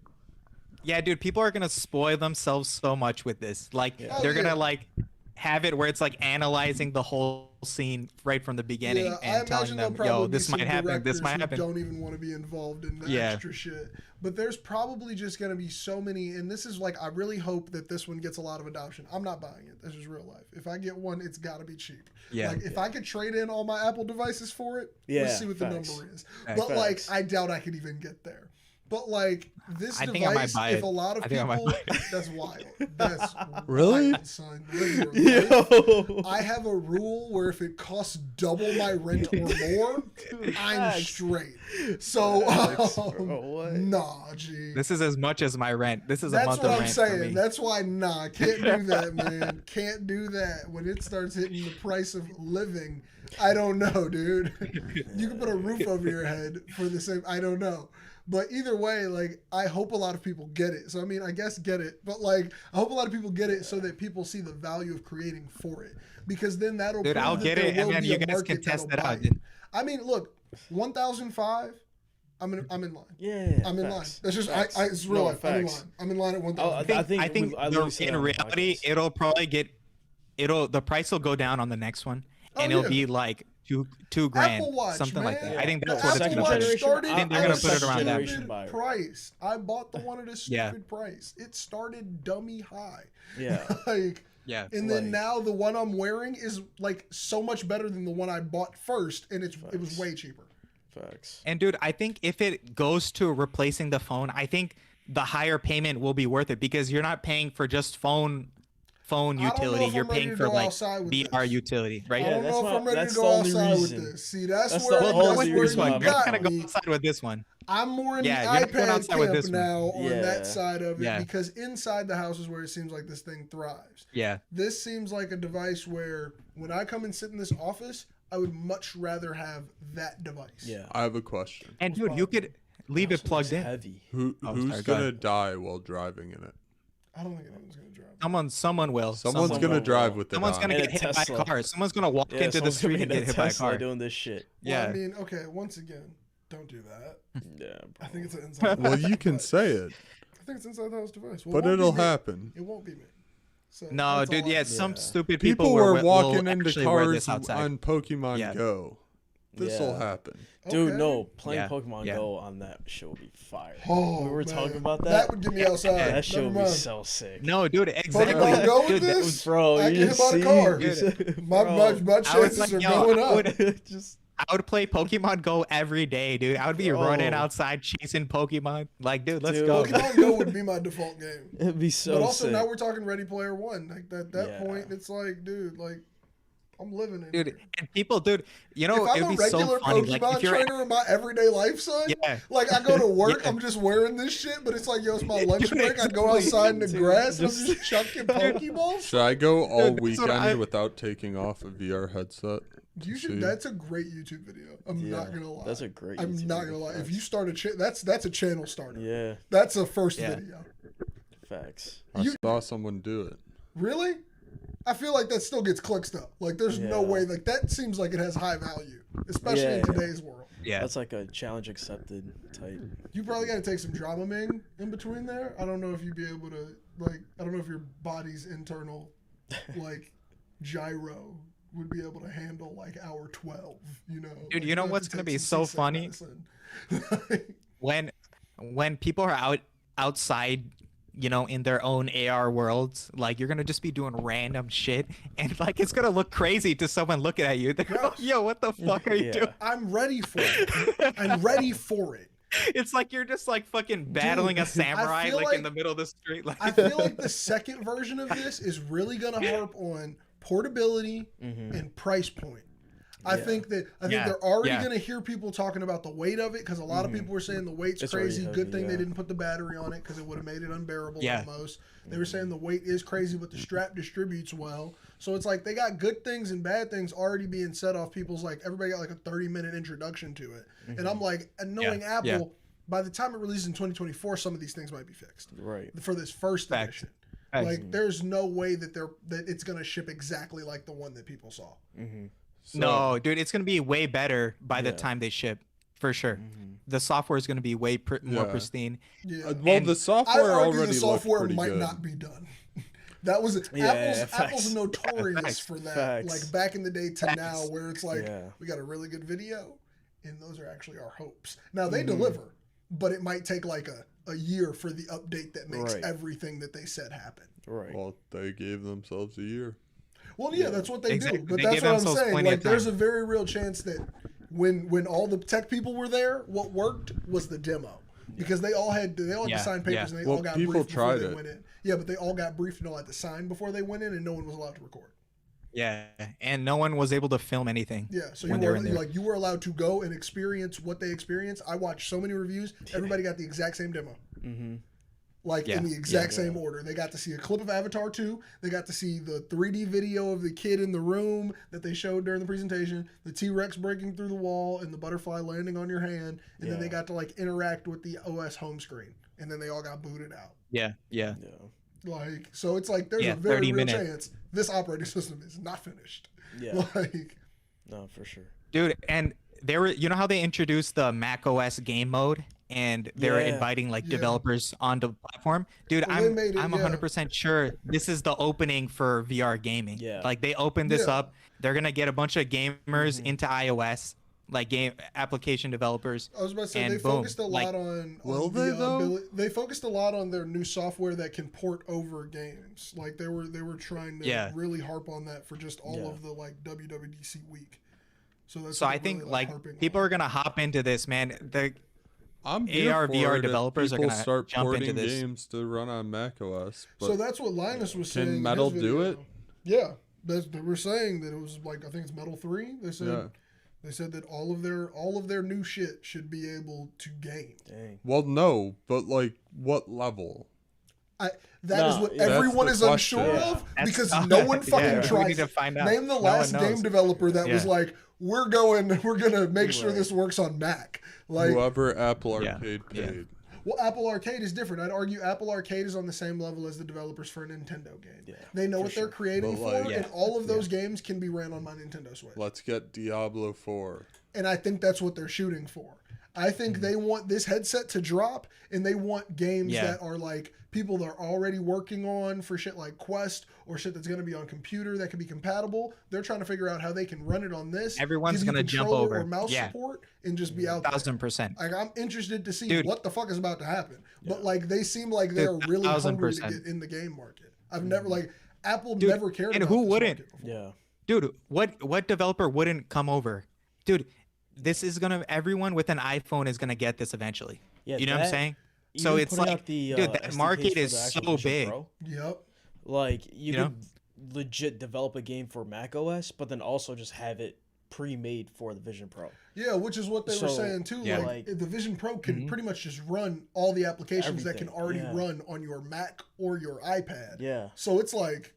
Yeah, dude, people are going to spoil themselves so much with this. Like, they're going to, like, have it where it's, like, analyzing the whole scene right from the beginning and telling them, yo, this might happen, this might happen. Don't even want to be involved in the extra shit. But there's probably just going to be so many, and this is like, I really hope that this one gets a lot of adoption. I'm not buying it. This is real life. If I get one, it's got to be cheap. Yeah. Like, if I could trade in all my Apple devices for it, let's see what the number is. But, like, I doubt I could even get there. But, like, this device, if a lot of people, that's wild. That's really wild, son. Yo. I have a rule where if it costs double my rent or more, I'm straight. So, nah, G. This is as much as my rent. This is a month of rent. That's what I'm saying. That's why, nah, can't do that, man. Can't do that. When it starts hitting the price of living, I don't know, dude. You can put a roof over your head for the same, I don't know. But either way, like, I hope a lot of people get it. So, I mean, I guess get it. But, like, I hope a lot of people get it so that people see the value of creating for it. Because then that'll prove I'll get it, and then you guys can test that out. I mean, look, 1,005, I'm in line. Yeah, I'm in line. That's just, it's real life. I'm in line. I'm in line at 1,000. I think in reality, it'll probably the price will go down on the next one. And it'll be, like, $2,000, Apple Watch, something like that. I think that's what it's going to be. I think they're going to put it around that price. I bought the one at a stupid price. It started dummy high. Yeah. And then now the one I'm wearing is, like, so much better than the one I bought first, and it was way cheaper. Facts. And dude, I think if it goes to replacing the phone, I think the higher payment will be worth it because you're not paying for just phone utility, you're paying for like VR utility, right? I don't know if I'm ready to go outside with this. See, that's where you gotta go outside with this one. I'm more in the iPad camp now on that side of it because inside the house is where it seems like this thing thrives. Yeah. This seems like a device where when I come and sit in this office, I would much rather have that device. Yeah. I have a question. And dude, you could leave it plugged in. Heavy. Who's gonna die while driving in it? I don't think anyone's gonna drive. Someone will. Someone's gonna drive with it. Someone's gonna get hit by a car. Someone's gonna walk into the street and get hit by a car. Doing this shit. Well, I mean, okay. Once again, don't do that. Yeah. I think it's an inside. Well, you can say it. I think it's inside the house device. Well, but it'll happen. It won't be me. So no, dude. Yeah, some stupid people were walking into cars on Pokemon Go. This will happen. Dude, no, playing Pokemon Go on that show would be fire. Oh, we were talking about that. That would get me outside. That show would be so sick. No, dude, exactly. Pokemon Go with this? Bro, I get hit by the car. My chances are going up. I would play Pokemon Go every day, dude. I would be running outside chasing Pokemon. Like, dude, let's go. Pokemon Go would be my default game. It'd be so But also sick. Now we're talking Ready Player One. Like at that point, it's like, dude, like I'm living it. Dude, and people, dude, you know, if I'm a regular Pokemon trainer in my everyday life, son, like I go to work, I'm just wearing this shit, but it's like, yo, it's my lunch break. I go outside in the grass and I'm just chucking Pokeballs. Should I go all weekend without taking off a VR headset? You should. That's a great YouTube video. I'm not gonna lie. That's a great. I'm not gonna lie. If you start that's a channel starter. Yeah. That's a first video. Facts. I saw someone do it. Really? I feel like that still gets clicks though. Like there's no way. Like that seems like it has high value, especially in today's world. Yeah, that's like a challenge accepted type. You probably got to take some Dramamine in between there. I don't know if you'd be able to like. I don't know if your body's internal like gyro would be able to handle like hour 12. You know, dude. like, You know what's gonna be so funny? when people are outside, you know, in their own AR worlds, like you're gonna just be doing random shit, and like it's gonna look crazy to someone looking at you. They're like, yo, what the fuck are you doing? I'm ready for it. I'm ready for it. It's like you're just like fucking battling a samurai like in the middle of the street. Like I feel like the second version of this is really gonna harp on portability and price point. I think they're already going to hear people talking about the weight of it because a lot of people were saying the weight's crazy. Heavy, good thing they didn't put the battery on it because it would have made it unbearable almost. They were saying the weight is crazy, but the strap distributes well. So it's like they got good things and bad things already being set off people's like everybody got like a 30-minute introduction to it. And I'm like, knowing Apple, by the time it releases in 2024, some of these things might be fixed. Right. For this first edition. Like there's no way that it's going to ship exactly like the one that people saw. So, no, dude, it's gonna be way better by the time they ship, for sure. The software is gonna be way more pristine. Yeah. Well, the software already the software looked pretty might good. not be done. That was Apple's notorious for that. Like back in the day to now, where it's like we got a really good video, and those are actually our hopes. Now they deliver, but it might take like a year for the update that makes everything that they said happen. Right. Well, they gave themselves a year. Well, yeah, that's what they do. But that's what I'm saying. Like, there's a very real chance that when all the tech people were there, what worked was the demo. Because they all had to sign papers and they all got briefed before they went in. Yeah, but they all got briefed and all had to sign before they went in, and no one was allowed to record. Yeah, and no one was able to film anything. Yeah, so you were allowed to go and experience what they experienced. I watched so many reviews. Everybody got the exact same demo. Like in the exact same order. They got to see a clip of Avatar 2. They got to see the 3D video of the kid in the room that they showed during the presentation, the T-Rex breaking through the wall and the butterfly landing on your hand, and then they got to like interact with the OS home screen, and then they all got booted out. Yeah. Like, so it's like there's a very real chance this operating system is not finished. Yeah. Like, no, for sure. Dude, and they were, you know how they introduced the Mac OS game mode? And they're inviting like developers onto the platform. Dude, I'm 100% sure this is the opening for VR gaming. Yeah. Like they opened this up. They're going to get a bunch of gamers into iOS, like game application developers. I was about to say they focused a lot on will they though? They focused a lot on their new software that can port over games. Like they were trying to really harp on that for just all of the like WWDC week. So I think like people are going to hop into this, man. I'm AR VR developers are going to start jump porting into this. games to run on Mac OS. So that's what Linus was saying. Can Metal do it? Yeah, they were saying that it was like I think it's Metal 3. They said that all of their new shit should be able to game. Dang. Well, no, but like what level? That is what everyone is unsure of because no one fucking tries. Name the last game developer that was like, we're gonna make sure this works on Mac. Like whoever Apple Arcade paid. Well, Apple Arcade is different. I'd argue Apple Arcade is on the same level as the developers for a Nintendo game. Yeah, they know what they're creating and all of those games can be ran on my Nintendo Switch. Let's get Diablo 4. And I think that's what they're shooting for. I think they want this headset to drop, and they want games that are like people that are already working on for shit like Quest or shit that's going to be on computer that can be compatible. They're trying to figure out how they can run it on this. Everyone's going to jump over or mouse support and just be out there. 1000%. Like I'm interested to see what the fuck is about to happen. But like they seem like they are really hungry to get in the game market. I've never like Apple never cared and about who this wouldn't? Yeah. Dude, what developer wouldn't come over? Dude, this is going to everyone with an iPhone is going to get this eventually. Yeah, you know what I'm saying? So it's like, dude, that market is so big. Yep. Like you could legit develop a game for Mac OS, but then also just have it pre-made for the Vision Pro. Yeah, which is what they were saying too. Yeah. Like the Vision Pro can pretty much just run all the applications that can already run on your Mac or your iPad. Yeah. So it's like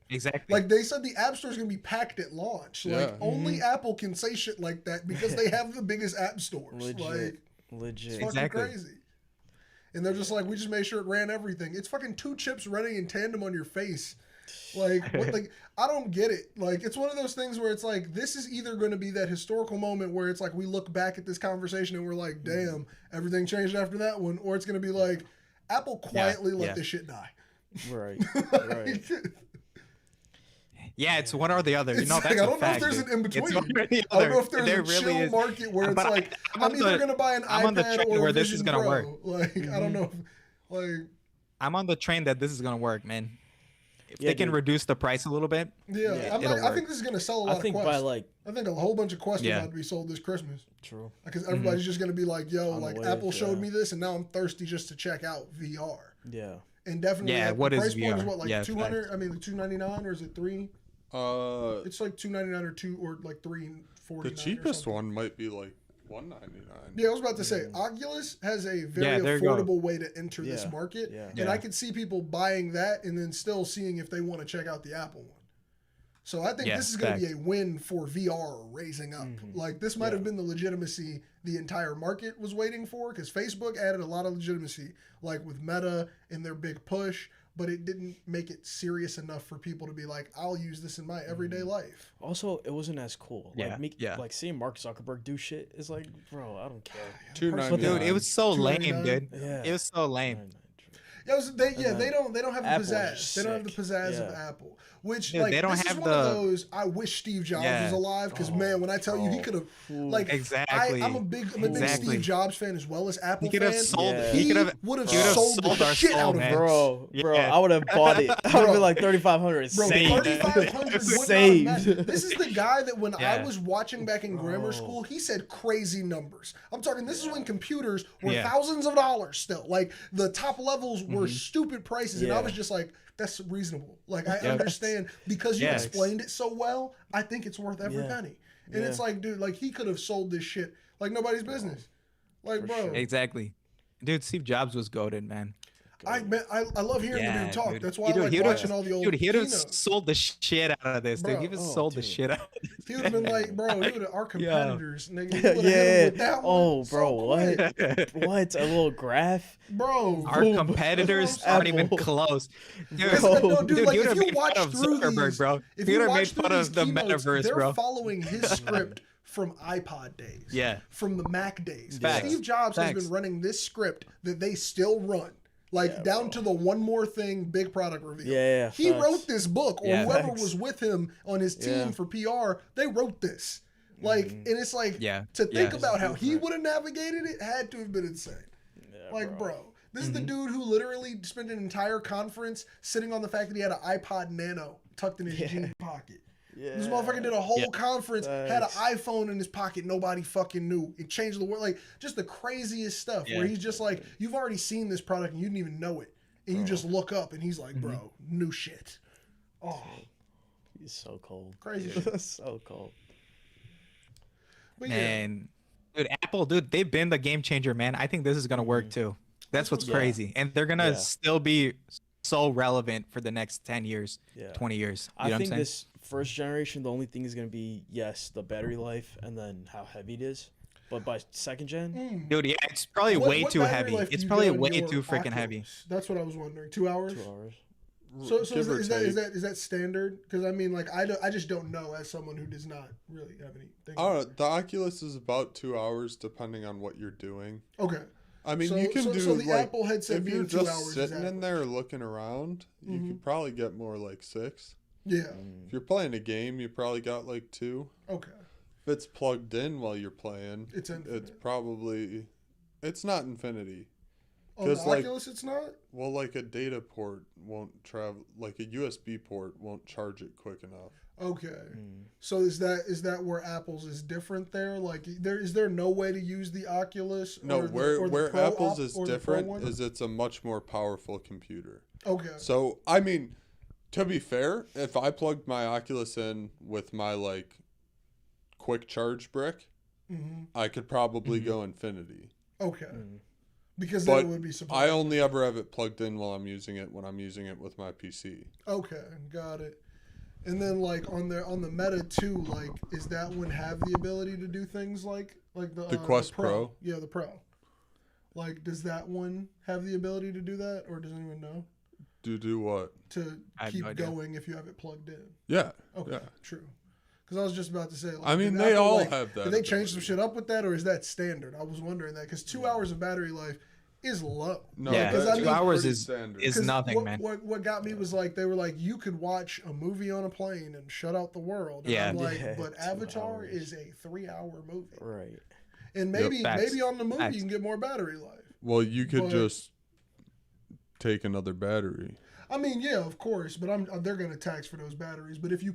like they said the App Store is going to be packed at launch. Yeah. Like only Apple can say shit like that because they have the biggest app stores. Legit. It's fucking crazy. And they're just like, we just made sure it ran everything. It's fucking 2 chips running in tandem on your face. Like, what, like I don't get it. Like, it's one of those things where it's like, this is either going to be that historical moment where it's like we look back at this conversation and we're like, damn, everything changed after that one, or it's going to be like, Apple quietly let this shit die. Right. Right. Yeah, it's one or the other. You know, like, that's I don't a know fact, if there's dude. an in between. It's one or the I don't know other. if there's There a really chill is. market where it's But like, I'm I'm on either the- going to buy an I'm on the iPad train or where a this Vision is gonna Pro. work. Like, I don't know. Like, I'm on the train that this is gonna work, man. If Yeah, they can dude. reduce the price a little bit, yeah, it'll I work. think this is going to sell a lot I think of by Quests. like I think a whole bunch of Quests are Yeah. about to be sold this Christmas. true. Because everybody's just going to be like, yo, On the like wave, Apple showed yeah. me this and now I'm thirsty just to check out VR. Yeah. And definitely, Yeah, like, what the is price point is VR? what, like Yeah, 200? facts. I mean, like $299 or is it $3? It's like $299 or $2 or like $349. The cheapest one might be like $199. Yeah, I was about to say, Oculus has a very there you go. affordable way to enter this Yeah, market. yeah. And Yeah. I could see people buying that and then still seeing if they want to check out the Apple one. So I think Yeah, this is going to be facts. a win for VR raising up. Like, this might have been the legitimacy the entire market was waiting for, because Facebook added a lot of legitimacy, like with Meta and their big push, but it didn't make it serious enough for people to be like, I'll use this in my everyday life. Also, it wasn't as cool. Yeah, Like, yeah. like seeing Mark Zuckerberg do shit is like, bro, I don't care. $299. dude, it was so lame, $299. dude. Yeah. It was so lame. Yeah, they then don't have the Apple is pizzazz. just They don't have the sick. pizzazz of Yeah. Apple. Which, Dude, like, they don't this is have one of the- those, I wish Steve Jobs Yeah. was alive, because, Oh, man, when I tell you he bro. could have, Ooh. like, Exactly. I'm a big Exactly. Steve Jobs fan as well as Apple He could have fan. sold. Yeah. He could have. would have he would've sold the our shit soul, out of man. it. Bro, Yeah. I would have bought it. I would have Bro. been like 3,500 Bro, saved. 3,500 would not Saved. matter. This is the guy that when I Yeah. was watching back in grammar Bro. school, he said crazy numbers. I'm talking, this is when computers were Yeah. thousands of dollars still. Like, the top levels were stupid prices, and I Yeah. was just like, that's reasonable. Like, I Yeah. understand, because you Yeah. explained it so well, I think it's worth every Yeah. penny. And Yeah. it's like, dude, like, he could have sold this shit like nobody's business. Like, For bro, sure. Exactly. Dude, Steve Jobs was goated, man. I love hearing the dude talk. dude. That's why I like He would've- watching all the old Dude, he'd have keynotes. sold the shit out of this, dude. Bro. He would have Oh, sold the dude. shit out of He would have been like, bro, he would have, our competitors, nigga. He Yeah. would've hit him with that one Oh, so bro, what? quick. What? A little graph? Bro, Our competitors That's aren't even Apple. close. Dude, Because, no, dude, like, he would've if you made watch fun of through Zuckerberg, these, bro. if He you would have watch made through fun these of the keynotes, metaverse, they're bro. following his script from iPod days. Yeah. From the Mac days. Facts. Steve Jobs has Facts. been running this script that they still run. Like, Yeah, down bro. to the one more thing big product reveal. Yeah, He facts. wrote this book, or Yeah. whoever Facts. was with him on his team Yeah. for PR, they wrote this. Like, and it's like, Yeah. to think Yeah. about how he would have navigated it had to have been insane. Yeah, Like, bro, this is the dude who literally spent an entire conference sitting on the fact that he had an iPod Nano tucked in his jean pocket. Yeah. This motherfucker did a whole Yeah. conference, had an Thanks. iPhone in his pocket, nobody fucking knew. It changed the world. Like, just the craziest stuff where Yeah. he's just like, you've already seen this product and you didn't even know it. And you just look up and he's like, bro, new shit. Oh, He's so cold. Crazy shit. So cold. but yeah. And dude, Apple, dude, they've been the game changer, man. I think this is gonna work too. That's what's Yeah. crazy, and they're gonna Yeah. still be so relevant for the next 10 years, Yeah. 20 years. You know I what I'm think saying? this first generation, the only thing is going to be, yes, the battery life and then how heavy it is. But by second gen, Dude, yeah, it's probably What- way what too battery heavy. life do It's you probably get on way your too freaking heavy. Oculus? That's what I was wondering. 2 hours? 2 hours. So Give or is take. that standard? Because I mean, like, I just don't know as someone who does not really have anything. I don't know. The Oculus is about 2 hours depending on what you're doing. Okay. I mean, So- you can so- do so the like Apple headset if being you're 2 just hours is sitting in average. there looking around, you could probably get more like 6. Yeah. If you're playing a game, you probably got like 2. Okay. If it's plugged in while you're playing, It's infinite. it's probably it's not infinity. On the 'Cause, like- Oculus, it's not. Well, like a data port won't travel, like a USB port won't charge it quick enough. Okay. So is that where Apple's is different there? Like, is there no way to use the Oculus? No, or the, where or the where Pro Apple's op- is or the Pro different one? is it's a much more powerful computer. Okay. So, I mean, to be fair, if I plugged my Oculus in with my like quick charge brick, I could probably go infinity. Okay. Because But then it would be I surprising. only ever have it plugged in while I'm using it when I'm using it with my PC. Okay, got it. And then like on the Meta 2, like, is that one have the ability to do things like the Quest Pro? Yeah, the Pro. Like, does that one have the ability to do that, or does anyone know? To do what? To keep going if you have it plugged in. Yeah. Okay, yeah. true. Because I was just about to say, like, I mean, they all have that. Did they change some shit up with that, or is that standard? I was wondering that because 2 hours of battery life is low. No, yeah, 2 hours is nothing, man. What got me was like they were like you could watch a movie on a plane and shut out the world. And I'm like, but Avatar is a 3-hour movie, right? And maybe on the movie you can get more battery life. Well, you could just take another battery. I mean, yeah, of course, but they're going to tax for those batteries. But if you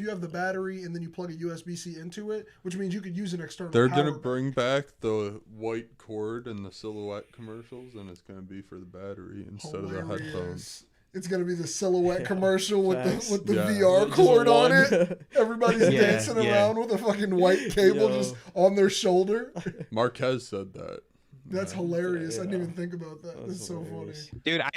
have the battery and then you plug a USB-C into it, which means you could use an external. They're going to bring back the white cord in the Silhouette commercials, and it's going to be for the battery instead of the headphones. It's going to be the Silhouette commercial with the VR cord on it. Everybody's dancing around with a fucking white cable just on their shoulder. Marquez said that. That's hilarious. I didn't even think about that. That's so funny. Dude, I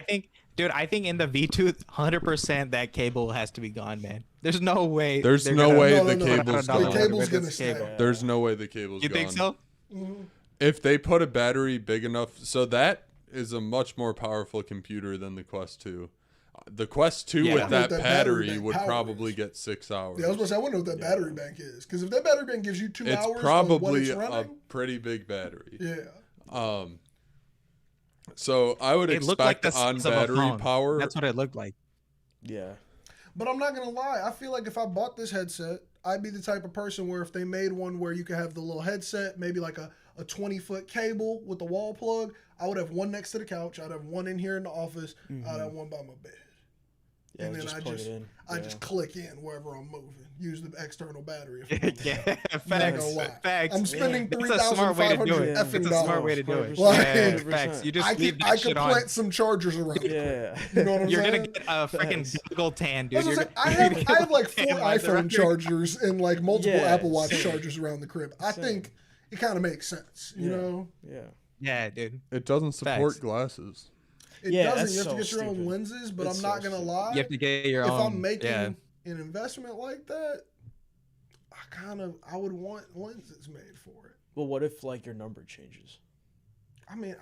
think in the V2, 100% that cable has to be gone, man. There's no way. There's no way the cable's gone. The cable's going to stay. There's no way the cable's gone. You think so? Mm-hmm. If they put a battery big enough, so that is a much more powerful computer than the Quest 2. The Quest 2 with that battery would probably get 6 hours. Yeah, I was going to say, I wonder what that battery bank is. Because if that battery bank gives you 2 hours, it's probably a pretty big battery. Yeah. So I would expect on battery power. That's what it looked like. Yeah. But I'm not going to lie. I feel like if I bought this headset, I'd be the type of person where if they made one where you could have the little headset, maybe like a 20-foot cable with the wall plug, I would have one next to the couch. I'd have one in here in the office. I'd have one by my bed. Yeah, and then I just click in wherever I'm moving. Use the external battery. Facts. I'm spending $3,500 effing It's a smart way to do it. Like, facts. You just leave that I shit could on. plant some chargers around. Yeah. You know what I'm You're saying? gonna get a freaking Google tan, dude. I have like 4 iPhone chargers and like multiple Apple Watch chargers around the crib. I think it kind of makes sense, you know? Yeah, dude. It doesn't support glasses. It doesn't. You have to get your own lenses, but I'm not going to lie. You have to get your own. If I'm making an investment like that, I would want lenses made for it. Well, what if like your number changes? I mean,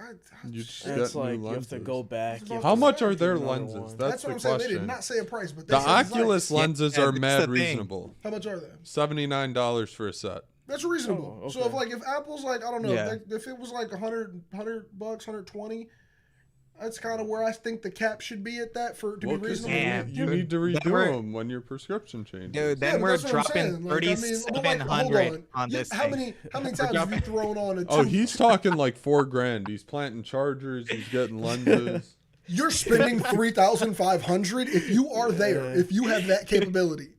it's like you have to go back. How much are their lenses? That's the what I'm question. saying. They did not say a price, but the Oculus lenses are mad reasonable. How much are they? $79 for a set. That's reasonable. Oh, okay. So if Apple's like, I don't know, if it was like $100, $120. That's kind of where I think the cap should be at that to be reasonable. You need to redo them when your prescription changes. Dude, then we're dropping 3,700 on this How many times have you thrown on a Oh, he's talking like $4,000. He's planting chargers. He's getting lenses. You're spending $3,500 if you are there. If you have that capability,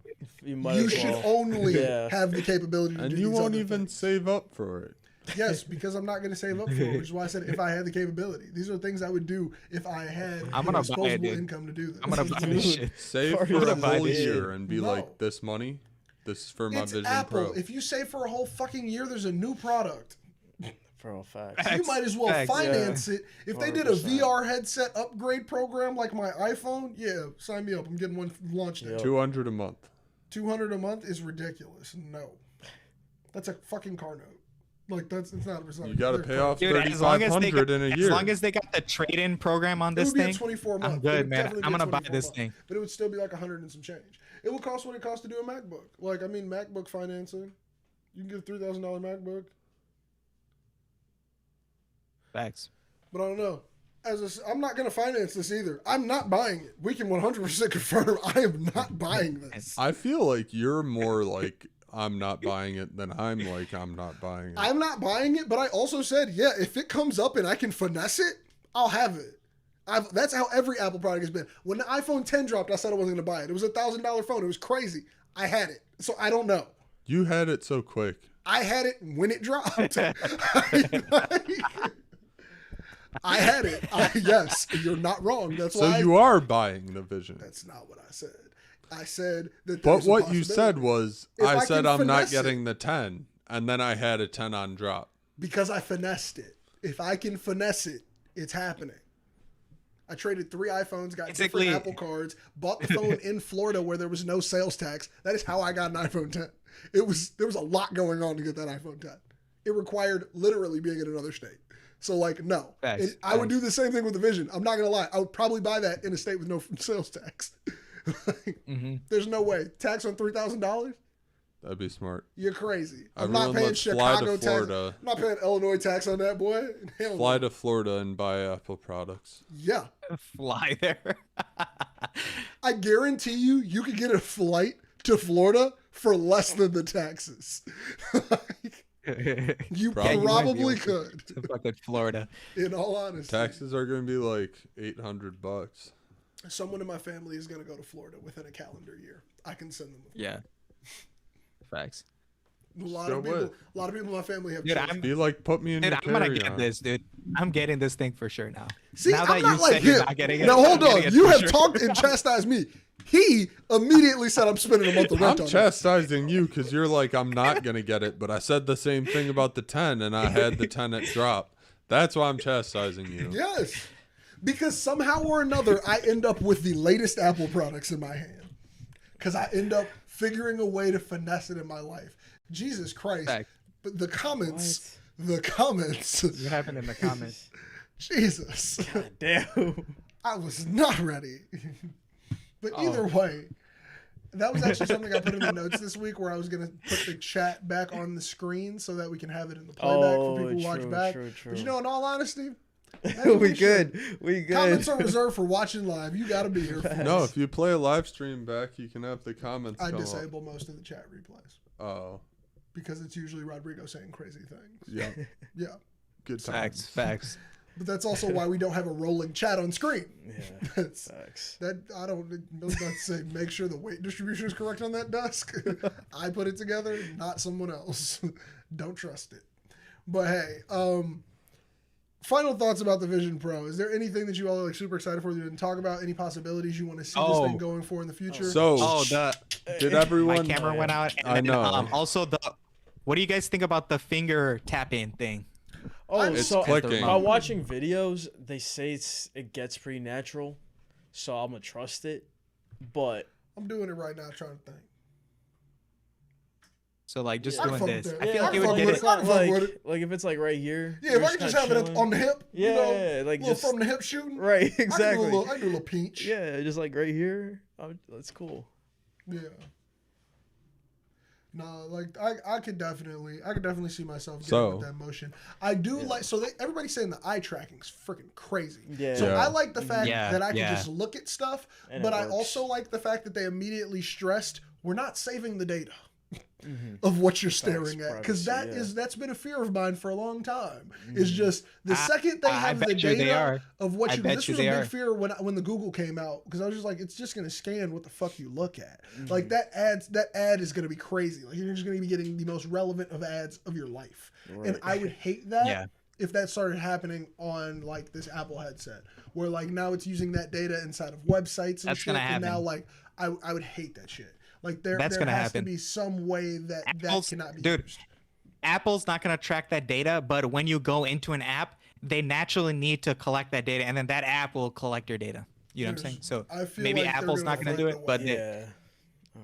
you should only have the capability to do and these you won't other even things. save up for it. Yes, because I'm not going to save up for it, which is why I said if I had the capability. These are things I would do if I had disposable income to do this. I'm going to buy this shit. Save for a whole year and be like, this money, this is for my Vision Apple. Pro. If you save for a whole fucking year, there's a new product. Bro, facts. You might as well finance it. If they did a VR headset upgrade program like my iPhone, sign me up. I'm getting one launched now. $200 a month. $200 a month is ridiculous. No. That's a fucking car note. Like it's not. You got to pay off $3,500 in a year. As long as they got the trade-in program on this thing, 24 months. I'm good, man. I'm gonna buy this thing. But it would still be like 100 and some change. It would cost what it costs to do a MacBook. Like MacBook financing, you can get a $3,000 MacBook. Facts. But I don't know. I'm not gonna finance this either. I'm not buying it. We can 100% confirm I am not buying this. I feel like you're more like, I'm not buying it, then I'm like, I'm not buying it. I'm not buying it, but I also said, if it comes up and I can finesse it, I'll have it. That's how every Apple product has been. When the iPhone 10 dropped, I said I wasn't going to buy it. It was a $1,000 phone. It was crazy. I had it. So I don't know. You had it so quick. I had it when it dropped. I had it. Yes, you're not wrong. That's why. So you are buying the Vision. That's not what I said. I said that. But what you said was, I said I'm not getting the 10, and then I had a 10 on drop. Because I finessed it. If I can finesse it, it's happening. I traded 3 iPhones, got different Apple cards, bought the phone in Florida where there was no sales tax. That is how I got an iPhone 10. There was a lot going on to get that iPhone 10. It required literally being in another state. So like, no. Facts, I would do the same thing with the Vision. I'm not gonna lie. I would probably buy that in a state with no sales tax. Like, there's no way. Tax on $3,000? That'd be smart. You're crazy. I'm Everyone not paying let's Chicago fly to tax. Florida. I'm not paying Illinois tax on that, boy. Hell Fly no. to Florida and buy Apple products. Yeah. Fly there. I guarantee you could get a flight to Florida for less than the taxes. Like, you probably could. To fucking Florida. In all honesty. Taxes are going to be like $800. Someone in my family is going to go to Florida within a calendar year. I can send them. Yeah. Facts. A lot of people in my family have children. Be like, put me in your I'm gonna carry-on. get this, dude. I'm getting this thing for sure now. See, now I'm not like him. Now hold on. You have talked and chastised me. He immediately said I'm spending a month of rent I'm on chastising you because you're like, I'm not going to get it, but I said the same thing about the 10 and I had the 10 at drop. That's why I'm chastising you. Yes. Because somehow or another, I end up with the latest Apple products in my hand. Because I end up figuring a way to finesse it in my life. Jesus Christ. Fact. But the comments. What happened in the comments? Jesus. God damn. I was not ready. But either way, that was actually something I put in the notes this week where I was going to put the chat back on the screen so that we can have it in the playback for people who watch back. True. But you know, in all honesty, We good. Comments are reserved for watching live. You got to be here for No, this. if you play a live stream back, you can have the comments I come disable most of the chat replays up. Oh. because it's usually Rodrigo saying crazy things. Yeah. Yeah. Good time. Facts. But that's also why we don't have a rolling chat on screen. Yeah. That's, Facts. I was about to say, make sure the weight distribution is correct on that desk. I put it together, not someone else. Don't trust it. But hey, final thoughts about the Vision Pro. Is there anything that you all are like super excited for that you didn't talk about? Any possibilities you want to see this thing going for in the future? So, did everyone... My camera went out. And I know. Also, what do you guys think about the finger tapping thing? Oh, It's so clicking. by watching videos, they say it gets pretty natural, so I'm gonna trust it. But I'm doing it right now, trying to think. So like just I doing fuck this. with I it. feel like I it would fuck get with it. it. I fuck with it. like if it's like right here. Yeah, if I could just have it on the hip, Yeah, you know, like little just from the hip shooting. right, I exactly. do a little pinch. Yeah, just like right here. That's cool. Yeah. No, like I could definitely see myself getting with that motion. I do like everybody's saying the eye tracking's freaking crazy. Yeah. So Yeah. I like the fact that I can Yeah. just look at stuff, And but it I works. also like the fact that they immediately stressed we're not saving the data of what you're staring at, because privacy, that's been a fear of mine for a long time. It's just the second they I have the bet you they data are. of what I you. bet This you was a they big are. fear when the Google came out, because I was just like, it's just gonna scan what the fuck you look at. Like that ad is gonna be crazy. Like you're just gonna be getting the most relevant of ads of your life, and I would hate that. If that started happening on like this Apple headset, where like now it's using that data inside of websites and That's shit, gonna and now happen. like I would hate that shit. Like there That's has gonna to happen. be some way that cannot be dude, used. Apple's not going to track that data, but when you go into an app, they naturally need to collect that data, and then that app will collect your data. You know what I'm saying? So I feel maybe like they're Apple's gonna not going to find do a it, but way. Yeah.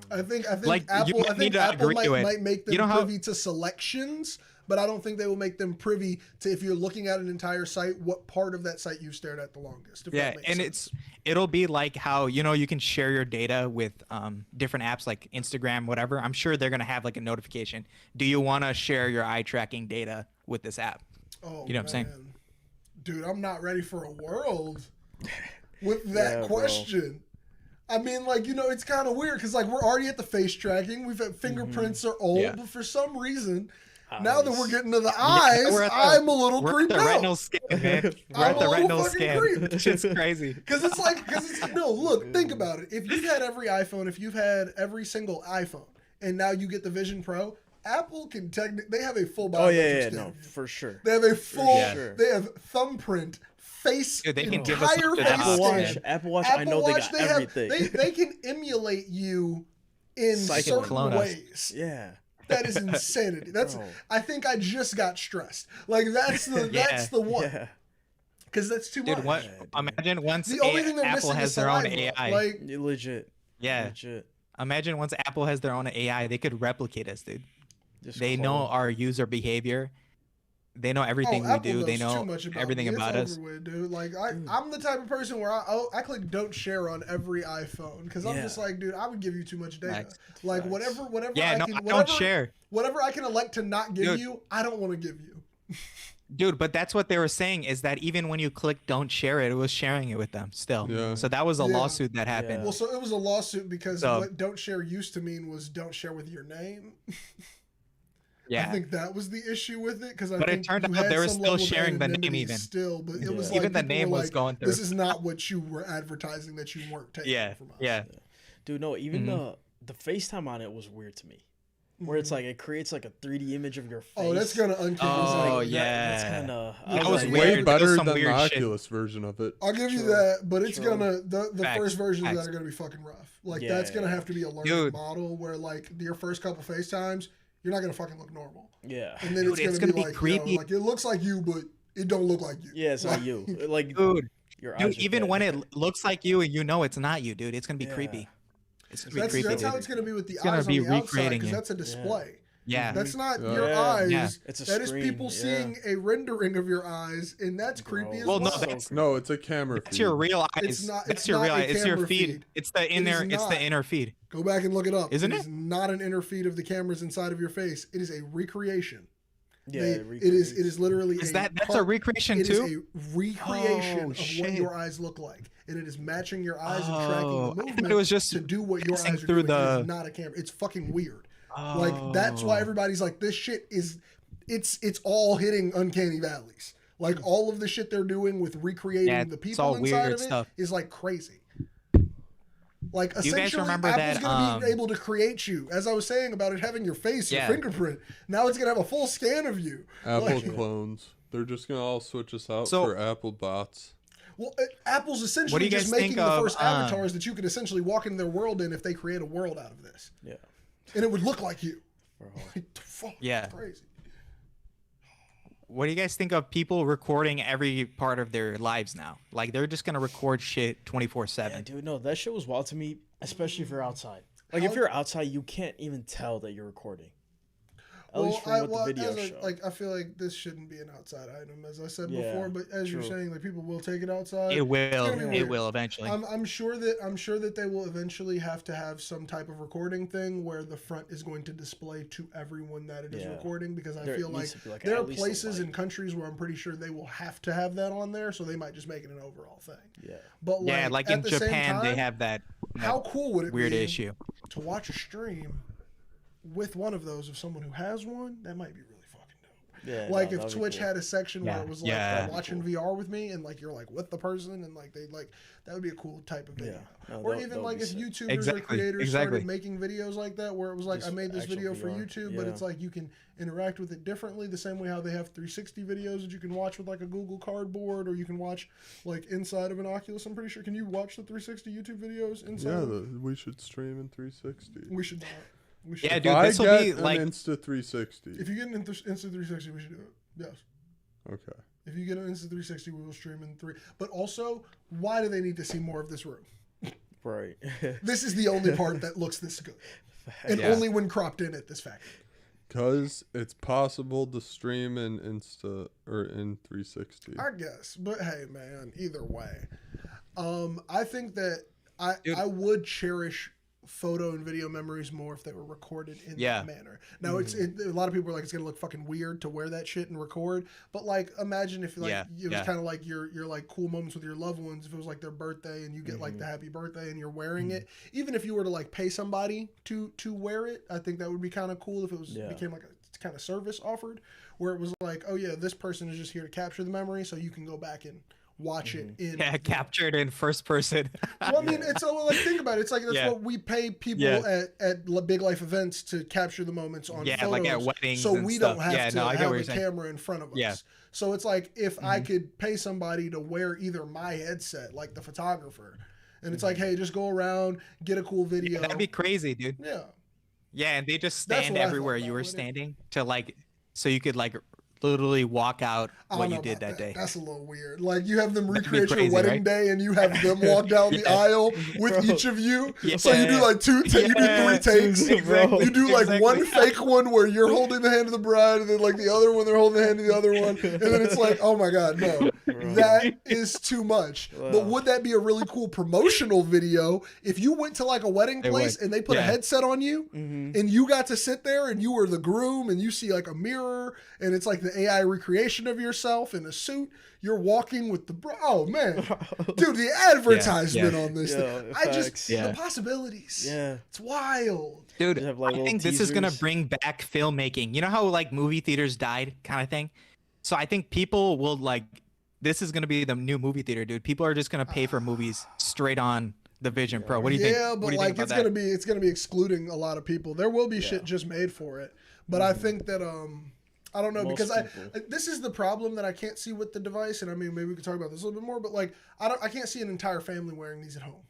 I think like, you Apple. might I think need to Apple agree to it. might make them You know how- privy to selections, but I don't think they will make them privy to if you're looking at an entire site, what part of that site you stared at the longest. If yeah, that makes and sense. it'll be like how you can share your data with different apps like Instagram, whatever. I'm sure they're going to have like a notification. Do you want to share your eye tracking data with this app? Oh, You know what I'm saying? man. Dude, I'm not ready for a world with that Yeah, question. I mean, like, it's kind of weird because, like, we're already at the face tracking. We've had fingerprints are old, Yeah. but for some reason, now that we're getting to the Yeah, eyes, we're at the- I'm a little We're at creeped the out. retinal scan, man. We're I'm at a the little retinal fucking scan. creeped. It's crazy. No, look, think about it. If you've had every iPhone, if you've had every single iPhone, and now you get the Vision Pro, Apple can they have a full biometric Oh yeah, scan. no, for sure. They have a full, sure. they have thumbprint, face, Dude, they can entire give us up to face the Apple scan. Watch. scan. Apple Watch. I know Watch, they got everything. They can emulate you in certain clone us. ways. Yeah. That is insanity. That's. Bro. I think I just got stressed. Like that's the one. Yeah. Because that's too much. Dude, what? Yeah, dude. Imagine once The only thing they're Apple missing has is their own saliva. AI. Like, Legit. Yeah. Legit. Imagine once Apple has their own AI, they could replicate us, dude. Just They clone. know our user behavior. They know everything we do. They know everything about us. With, dude. Like I'm the type of person where I click don't share on every iPhone because I'm just like, dude, I would give you too much data. Like whatever. Yeah, I don't share. Whatever I can elect to not give you, I don't want to give you. Dude, but that's what they were saying is that even when you click don't share it, it was sharing it with them still. Yeah. So that was a lawsuit that happened. Well, so it was a lawsuit because what don't share used to mean was don't share with your name. Yeah, I think that was the issue with it because it turned out they were still sharing the name even. Still, but it was even the name was going through. This is not what you were advertising that you weren't taking from us. Yeah, dude. No, even the FaceTime on it was weird to me. Where it's like it creates like a 3D image of your face. Oh, that's gonna that's kind of. That was way better than the Oculus version of it. I'll give you that, but it's gonna the first versions of that are gonna be fucking rough. Like that's gonna have to be a learning model where like your first couple FaceTimes, you're not gonna fucking look normal. Yeah. And then it's gonna be like creepy. Like it looks like you, but it don't look like you. Yeah, it's not you. Like dude, even when it looks like you and you know it's not you, dude, it's gonna be creepy. That's how it's going to be with the eyes on the outside because that's a display. Yeah. That's not your eyes. Yeah. It's a that screen. is people seeing a rendering of your eyes, and that's creepy as well. No, it's a camera feed. It's your real eyes. It's not. It's your real eyes. It's your feed. It's the inner. It's the inner feed. Go back and look it up. Isn't it? It's not an inner feed of the cameras inside of your face. It is a recreation. Yeah, it is literally. That's a recreation too? It is a recreation of what your eyes look like, and it is matching your eyes and tracking the movement. It was just to do what your eyes are doing. It is not a camera. It's fucking weird. Like that's why everybody's like, this shit is. It's all hitting uncanny valleys. Like all of the shit they're doing with recreating the people inside of it is like crazy. Like essentially, Apple's gonna be able to create you, as I was saying about it having your face, your fingerprint. Now it's gonna have a full scan of you. Apple clones. They're just gonna all switch us out for Apple bots. Well, Apple's essentially just making the first avatars that you could essentially walk in their world in if they create a world out of this. Yeah, and it would look like you. Like, fuck, crazy. What do you guys think of people recording every part of their lives now? Like they're just gonna record shit 24/7. Yeah, dude, no, that shit was wild to me, especially if you're outside. Like if you're outside, you can't even tell that you're recording. At least from what the video show. Like I feel like this shouldn't be an outside item, as I said before. But as you're saying, like people will take it outside. It will. It will eventually. I'm sure that they will eventually have to have some type of recording thing where the front is going to display to everyone that it is recording, because I feel like there are places and countries where I'm pretty sure they will have to have that on there, so they might just make it an overall thing. Yeah. But like in Japan, they have that. How cool would it weird be issue to watch a stream with one of those of someone who has one? That might be really fucking dope. Yeah, like if Twitch had a section where it was like watching VR with me, and like you're like with the person, and like they like that would be a cool type of video. Or even like if YouTubers or creators started making videos like that, where it was like, I made this video for YouTube, but it's like you can interact with it differently, the same way how they have 360 videos that you can watch with like a Google Cardboard, or you can watch like inside of an Oculus. I'm pretty sure. Can you watch the 360 YouTube videos inside? Yeah, we should stream in 360. We should not. Yeah, dude, this will be like Insta360. If you get an Insta360, we should do it. Yes. Okay. If you get an Insta360, we will stream in 3. But also, why do they need to see more of this room? Right. This is the only part that looks this good, and only when cropped in at this factory. Because it's possible to stream in Insta or in 360. I guess, but hey, man, either way, I think that I would cherish photo and video memories more if they were recorded in that manner. Now a lot of people are like, it's gonna look fucking weird to wear that shit and record, but like imagine if like it was kind of like your like cool moments with your loved ones, if it was like their birthday and you get like the happy birthday and you're wearing it. Even if you were to like pay somebody to wear it, I think that would be kind of cool if it was became like a kind of service offered, where it was like, oh yeah, this person is just here to capture the memory, so you can go back and watch it in captured in first person. Well, I mean, it's like, think about it. It's like that's what we pay people at big life events to capture the moments on photos, like at weddings, so we don't have to have a saying. camera in front of us. So it's like if I could pay somebody to wear either my headset, like the photographer, and it's like, hey, just go around, get a cool video. That'd be crazy, dude. Yeah. Yeah, and they just stand everywhere you were standing to like, so you could like literally walk out what you did that day. That's a little weird. Like you have them That'd be recreate your crazy, wedding right? day, and you have them walk down the aisle with each of you. So you do like you do 3 takes. Exactly. You do like one fake one where you're holding the hand of the bride, and then like the other one they're holding the hand of the other one, and then it's like, oh my god, no, that is too much. But would that be a really cool promotional video if you went to like a wedding place and they put a headset on you, and you got to sit there and you were the groom, and you see like a mirror, and it's like the AI recreation of yourself in a suit. You're walking with the oh man, dude, the advertisement on this thing. I just the possibilities. Yeah, it's wild, dude. I think this is gonna bring back filmmaking. You know how like movie theaters died, kind of thing. So I think people will like. This is gonna be the new movie theater, dude. People are just gonna pay for movies straight on the Vision Pro. What do you think? Yeah, but like it's gonna be excluding a lot of people. There will be shit just made for it, but I think that I don't know, because this is the problem that I can't see with the device, and I mean maybe we could talk about this a little bit more, but like I can't see an entire family wearing these at home.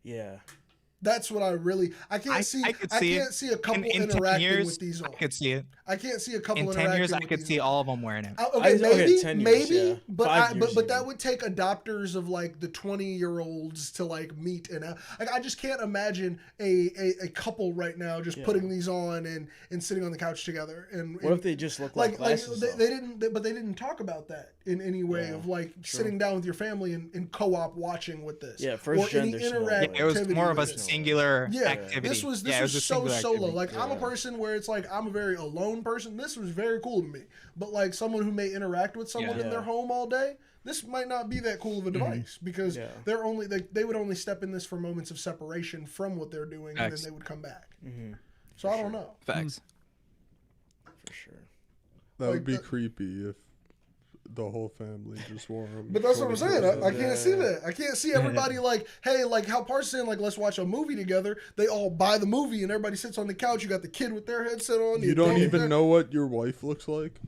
Yeah. That's what I can't see a couple interacting with these on. I could see it. I can't see a couple in 10 years. I could see all of them wearing it. Maybe, but that would take adopters of like the 20-year-olds to like meet, and like I just can't imagine a couple right now just putting these on and sitting on the couch together. And what if they just look like glasses? They didn't talk about that in any way of like sitting down with your family and co-op watching with this. Yeah, first gen. It was more of a singular activity. This was so solo. Like I'm a person where it's like I'm a very alone person. This was very cool to me. But like someone who may interact with someone in their home all day, this might not be that cool of a device because they would only step in this for moments of separation from what they're doing, and then they would come back. So I don't know. Facts. For sure. That would be creepy if the whole family just wore them. But that's what I'm saying. I can't see that. I can't see everybody like, hey, like how Par's saying, like, let's watch a movie together. They all buy the movie and everybody sits on the couch. You got the kid with their headset on. You don't even know what your wife looks like?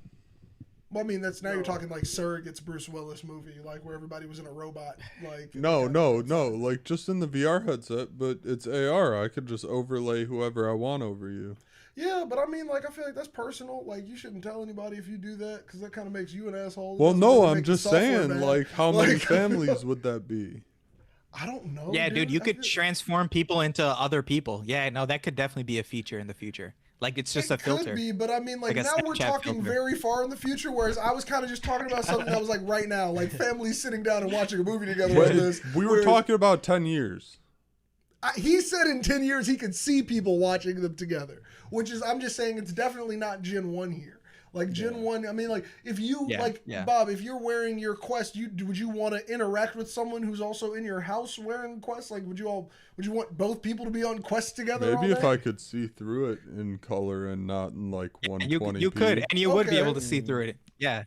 Well, I mean, you're talking like Surrogate's Bruce Willis movie, like where everybody was in a robot. Like No. Like just in the VR headset, but it's AR. I could just overlay whoever I want over you. Yeah, but I mean, like, I feel like that's personal. Like, you shouldn't tell anybody if you do that, because that kind of makes you an asshole. Well, no, I'm just saying, like, how many families would that be? I don't know. Yeah, dude, you could transform people into other people. Yeah, no, that could definitely be a feature in the future. Like, it's just a filter. Could be, but I mean, like now we're talking very far in the future, whereas I was kind of just talking about something that was like right now, like families sitting down and watching a movie together like this. We were talking about 10 years. He said in 10 years he could see people watching them together, which is, I'm just saying it's definitely not Gen 1 here. Like Gen 1, I mean, like if you Bob, if you're wearing your Quest, would you want to interact with someone who's also in your house wearing Quest? Like would you want both people to be on Quest together? Maybe if I could see through it in color and not in like 120p. You could, and you would be able to see through it. Yeah.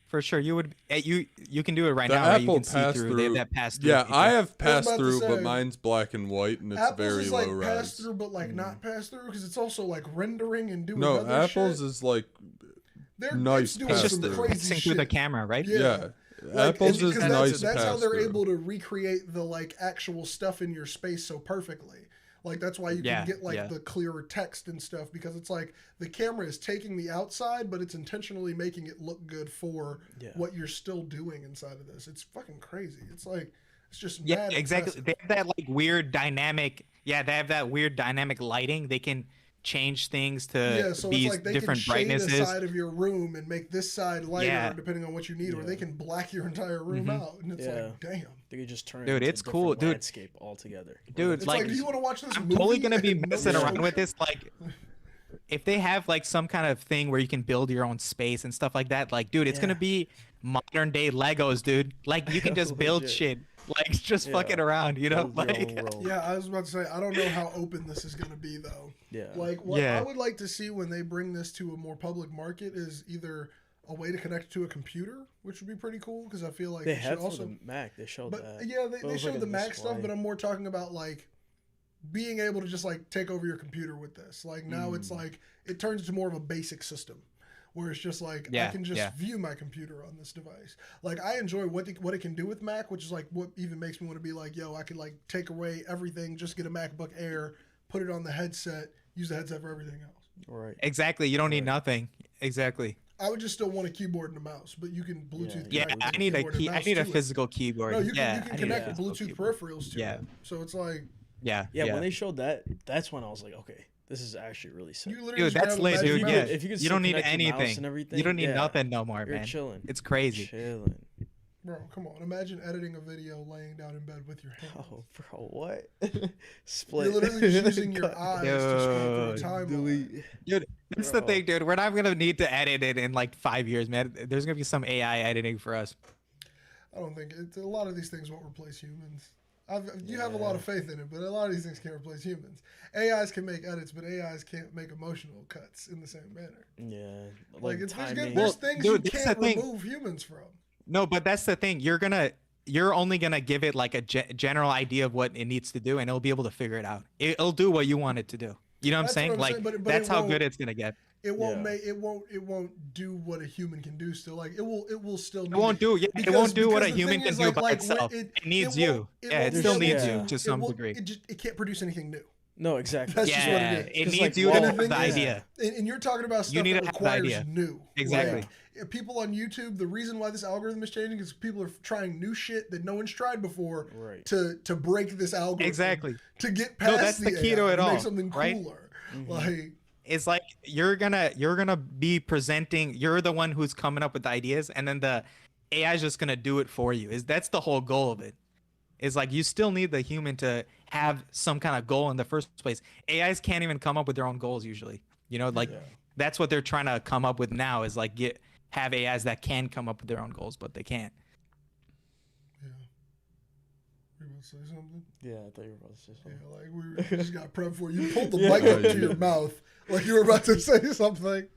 For sure, you would. You can do it right now. Right? You can see through. They have that pass through. Yeah, I have pass through, but mine's black and white, and it's very is low like res. Pass through, but like not pass through, because it's also like rendering and doing. No, other Apple's shit. Is like They're nice. It's just the crazy through the camera, right? Yeah. Like, Apple's is nice. That's how they're able to recreate the like actual stuff in your space so perfectly. Like that's why you can get like the clearer text and stuff, because it's like the camera is taking the outside, but it's intentionally making it look good for what you're still doing inside of this. It's fucking crazy. It's like it's just mad exactly. impressive. They have that like weird dynamic. Yeah, they have that weird dynamic lighting. They can change things to so be it's like they different can shade brightnesses. the side of your room and make this side lighter depending on what you need, or they can black your entire room out, and it's like, damn. They could just turn dude, it it's cool, dude. Landscape altogether. Dude, it's like, do you want to watch this I'm movie? totally gonna be messing around with this. Like, if they have like some kind of thing where you can build your own space and stuff like that, like, dude, it's gonna be modern day Legos, dude. Like, you can just build shit. Like, just fucking around, you know? Like, I was about to say, I don't know how open this is gonna be though. Yeah. Like, what I would like to see when they bring this to a more public market is either a way to connect it to a computer, which would be pretty cool, because I feel like they had also the Mac. They showed that. Yeah, they showed the Mac stuff, but I'm more talking about like being able to just like take over your computer with this. Like now it's like it turns into more of a basic system, where it's just like I can just view my computer on this device. Like I enjoy what it can do with Mac, which is like what even makes me want to be like, yo, I could like take away everything, just get a MacBook Air, put it on the headset, use the headset for everything else. Right. Exactly. You don't need nothing. Exactly. I would just still want a keyboard and a mouse, but you can Bluetooth. Yeah, I need a key. I need a physical keyboard. No, you can connect Bluetooth peripherals to it. So it's like. Yeah. When they showed that, that's when I was like, okay, this is actually really sick. Dude, that's lit, dude. Yeah, if you don't need anything. You don't need nothing no more, You're man. Chilling. It's crazy. Chilling. Bro, come on. Imagine editing a video laying down in bed with your hands. Oh, bro, what? Split. You're literally just using your eyes to scroll through a timeline. Dude, that's the thing, dude. We're not going to need to edit it in like 5 years, man. There's going to be some AI editing for us. I don't think a lot of these things won't replace humans. You have a lot of faith in it, but a lot of these things can't replace humans. AIs can make edits, but AIs can't make emotional cuts in the same manner. Yeah. Like there's things you can't remove humans from. No, but that's the thing. You're only gonna give it like a general idea of what it needs to do, and it'll be able to figure it out. It'll do what you want it to do. You know what I'm saying? Like but that's how good it's gonna get. It won't do what a human can do still. Like it will still. It won't do. It won't do what a human can do by itself. It needs you. Yeah, it still needs you to some degree. It can't produce anything new. No, exactly. That's just what it is. It needs you to have the idea. And you're talking about stuff that requires new. Exactly. Like, people on YouTube, the reason why this algorithm is changing is people are trying new shit that no one's tried before to break this algorithm. Exactly. To get past that's the key to it all. Make something cooler. Like it's like you're gonna be presenting. You're the one who's coming up with the ideas, and then the AI is just gonna do it for you. That's the whole goal of it. Is like you still need the human to have some kind of goal in the first place. AIs can't even come up with their own goals usually. You know, like that's what they're trying to come up with now is like have AIs that can come up with their own goals, but they can't. Yeah. You about to say something? Yeah, I thought you were about to say something. Yeah, like we just got prepped for you. You pulled the mic up to your mouth like you were about to say something.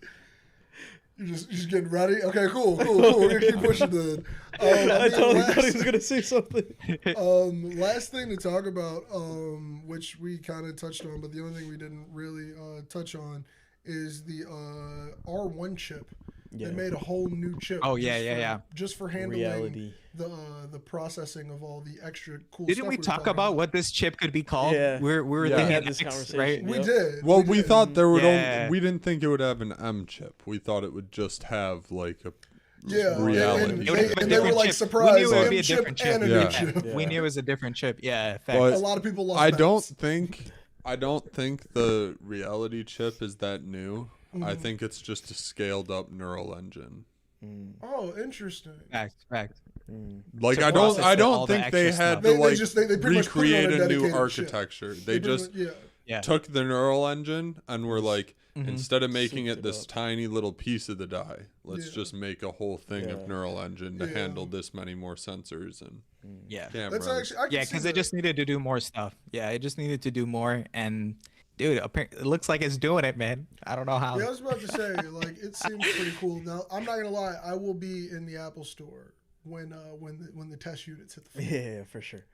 You're just getting ready? Okay, cool. We're going to keep pushing then. I thought he was going to say something. Last thing to talk about, which we kind of touched on, but the only thing we didn't really touch on is the R1 chip. Yeah. They made a whole new chip. Oh, yeah. Just for handling the processing of all the extra cool Didn't stuff. We talk about what this chip could be called? Yeah. We were thinking had this conversation, right? We did. Well, we thought there would we didn't think it would have an M chip. We thought it would just have like a reality. And they were like surprised. We knew it would be a different chip. Yeah. We knew it was a different chip. Yeah, but a lot of people lost I don't think the reality chip is that new. I think it's just a scaled up neural engine. Oh, interesting. Fact. Like I don't think they had to recreate a new architecture. They just took the neural engine and were like, instead of making it this tiny little piece of the die, let's just make a whole thing of neural engine to handle this many more sensors and cameras. That's actually, because it just needed to do more stuff. Yeah, it just needed to do more and. Dude, it looks like it's doing it, man. I don't know how. Yeah, I was about to say, like, it seems pretty cool. Now, I'm not gonna lie, I will be in the Apple Store when the test units hit the floor. Yeah, for sure.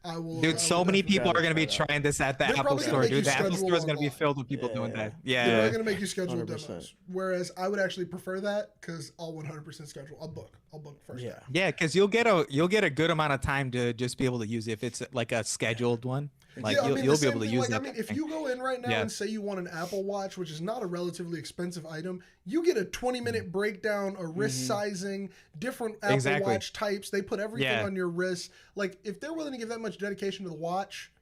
I will. Dude, so many people are gonna be trying this at the Apple Store, dude. The Apple Store is gonna be filled with people doing that. Yeah, they're gonna make you schedule demos. Whereas I would actually prefer that because I'll 100% schedule. I'll book first. Yeah, because you'll get a good amount of time to just be able to use it if it's like a scheduled one. Like you'll be able to use it. If you go in right now and say you want an Apple Watch, which is not a relatively expensive item, you get a 20-minute breakdown, a wrist sizing, different Apple Watch types. They put everything on your wrist. Like if they're willing to give that much dedication to the watch,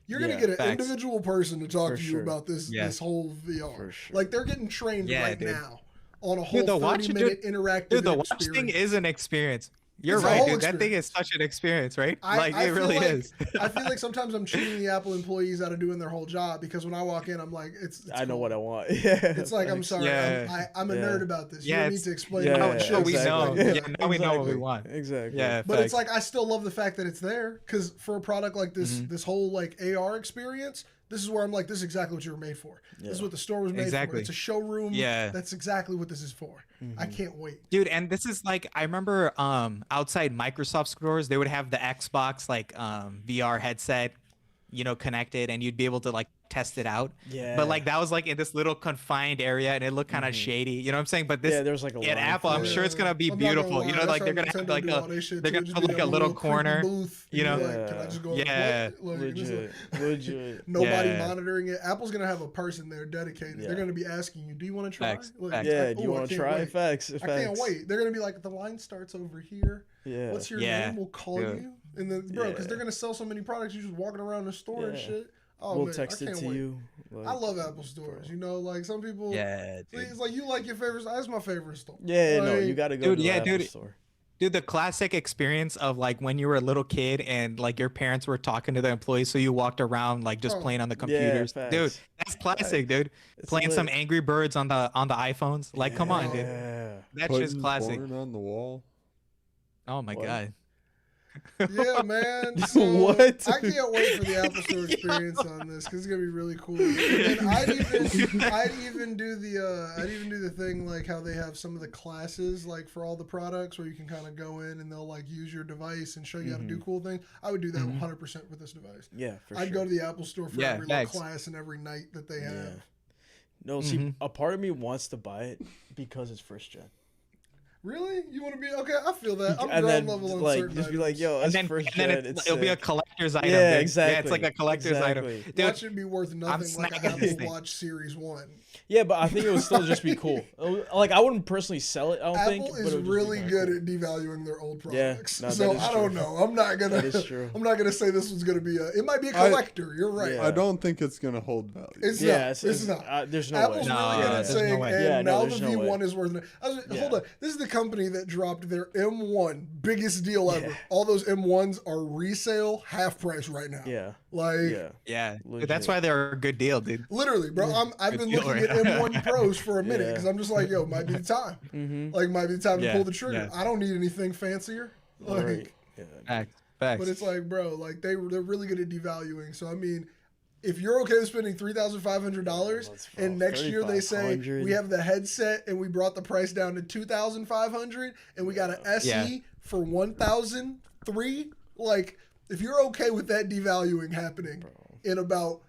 you're gonna get an individual person to talk to you about this whole VR. Like they're getting trained now on a whole 30-minute interactive. Dude, the watch thing is an experience. You're right, dude. That thing is such an experience, right? It really is. I feel like sometimes I'm cheating the Apple employees out of doing their whole job because when I walk in, I'm like, it's I know what I want. Yeah. It's like, I'm sorry. I'm a nerd about this. You don't need to explain we know. Now we know what we want. Exactly. Yeah. But it's like, I still love the fact that it's there because for a product like this, this whole like AR experience, this is where I'm like, this is exactly what you were made for. This is what the store was made for. It's a showroom. Yeah. That's exactly what this is for. I can't wait. Dude, and this is like, I remember outside Microsoft stores, they would have the Xbox like VR headset connected, and you'd be able to like test it out. Yeah. But like that was like in this little confined area, and it looked kind of shady. You know what I'm saying? But this there's like a at Apple, I'm sure it's gonna be beautiful. Like they're gonna have like a little corner. Booth, Can I just go legit. Nobody monitoring it. Apple's gonna have a person there dedicated. They're gonna be asking you, do you want to try? Facts. Do you want to try? Facts. I can't wait. They're gonna be like, the line starts over here. Yeah. What's your name? We'll call you. And then, bro, because they're gonna sell so many products, you're just walking around the store and shit. Oh, we'll man, text it to you. Like, I love Apple stores. Like some people. Yeah. It's like you like your favorite. That's my favorite store. Yeah, no, you gotta go to the Apple store. Dude, the classic experience of like when you were a little kid and like your parents were talking to the employees, so you walked around like just playing on the computers. Dude, that's classic, dude. It's playing some Angry Birds on the iPhones. Like, come on, dude. That's just classic. On the wall. Oh my god. Yeah, man. So what? I can't wait for the Apple Store experience on this because it's gonna be really cool. And I'd even do the thing like how they have some of the classes like for all the products where you can kind of go in and they'll like use your device and show you how to do cool things. I would do that 100% with this device. Yeah, I'd go to the Apple Store for every class and every night that they have. Yeah. No, see, a part of me wants to buy it because it's first gen. Really? You want to be okay? I feel that. I'm and then level on like certain just items. be like, yo, that's first gen. It'll be a collector's item. Yeah, dude. exactly. Yeah, it's like a collector's item. Dude, that should be worth nothing like an Apple Watch Series 1. Yeah, but I think it would still just be cool. Like I wouldn't personally sell it. I don't think. Apple is really good at devaluing their old products. Yeah, so I don't know. I'm not gonna. That is true. I'm not gonna say this was gonna be a. It might be a collector. You're right. I don't think it's gonna hold value. It's not. It's not. There's no Apple's way. really good at saying, and now the V1 is worth. Hold on. This is the company that dropped their M1 biggest deal ever. All those M1s are resale half price right now. Yeah. Like. Yeah. That's why they're a good deal, dude. Literally, bro. I've been looking at M1 Pros for a minute because I'm just like, yo, might be the time. Like, might be the time to pull the trigger. I don't need anything fancier. Like, Facts. But it's like, bro, like they're really good at devaluing. So I mean, if you're okay with spending $3,500 and next year they say we have the headset and we brought the price down to $2,500 and we got an SE for $1,003, like if you're okay with that devaluing happening in about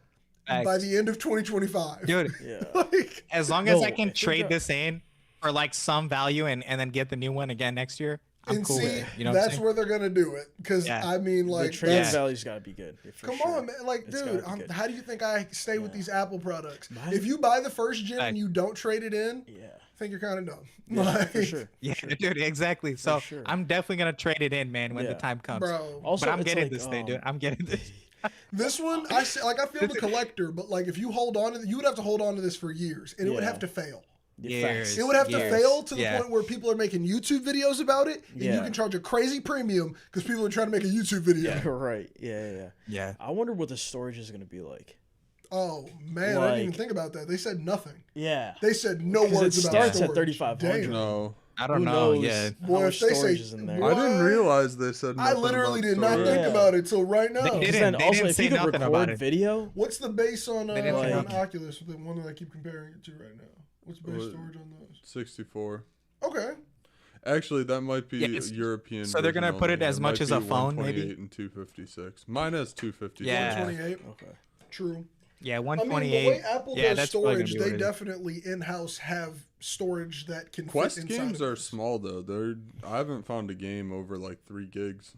by the end of 2025, dude, like, as long as I can trade this in for like some value and then get the new one again next year, I'm cool with it. You know, that's where they're gonna do it. Because I mean, like, the trade value's got to be good. Come on, man! Like, dude, how do you think I stay with these Apple products? If you buy the first gen and you don't trade it in, I think you're kind of dumb. Yeah, for sure. Yeah, dude, exactly. So I'm definitely gonna trade it in, man, when the time comes. Bro, also, but I'm getting this thing, dude. I'm getting this. This one, I feel the collector, but like if you hold on to, you would have to hold on to this for years, and it would have to fail. It would have to fail to the point where people are making YouTube videos about it, and you can charge a crazy premium because people are trying to make a YouTube video. Yeah, right. Yeah. I wonder what the storage is going to be like. Oh man, I didn't even think about that. They said nothing. Yeah. They said no words about storage. It starts at 3,500. No. I don't know. Yeah. Well, if they say, I didn't realize they said nothing. I literally did not think about it till right now. They didn't say nothing about it. Video. What's the base on Oculus? The one that I keep comparing it to right now. What's base storage on those? 64. Okay. Actually, that might be European. So they're gonna put it as much as a phone, maybe. 128 and 256. Mine has 256. Yeah. 128. Okay. True. Yeah, 128. I mean, the way Apple does storage, they definitely in-house have storage that can Quest fit inside games are small though. I haven't found a game over like 3 gigs.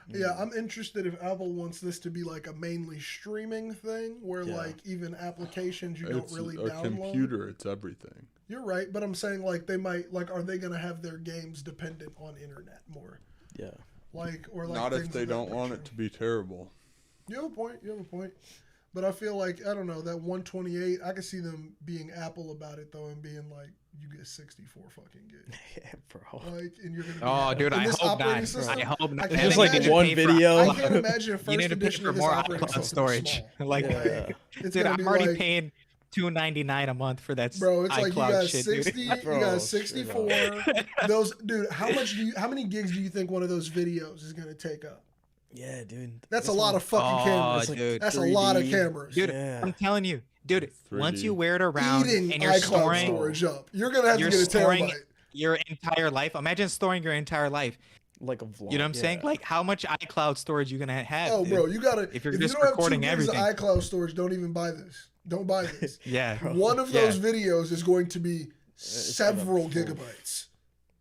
Yeah, I'm interested if Apple wants this to be like a mainly streaming thing where like even applications you don't really download. It's a computer, it's everything. You're right, but I'm saying like they might are they going to have their games dependent on internet more? Yeah. Like not if they don't want it to be terrible. You have a point. But I feel like, I don't know, that 128, I could see them being Apple about it, though, and being like, you get 64 fucking gigs. Yeah, bro. Like, and you're going to dude, I hope not. I hope not. Just like one video. I can't imagine a first edition of this more operating system storage. Like, dude, I'm already paying $299 a month for that. Bro, it's iCloud like you got shit, 60, dude. you got 64. Those, dude, how many gigs do you think one of those videos is going to take up? Yeah, dude. That's a lot of fucking cameras. Dude. That's 3D. A lot of cameras. Dude, I'm telling you, dude, once you wear it around and you're storing storage up, you're going to have to get a terabyte. Your entire life. Imagine storing your entire life. like a vlog. You know what I'm saying? Like, how much iCloud storage you gonna have? Oh, bro, you gotta. If you're if just you don't recording have 2 gigs everything, of iCloud storage, don't even buy this. Don't buy this. Yeah. One of those videos is going to be several gigabytes.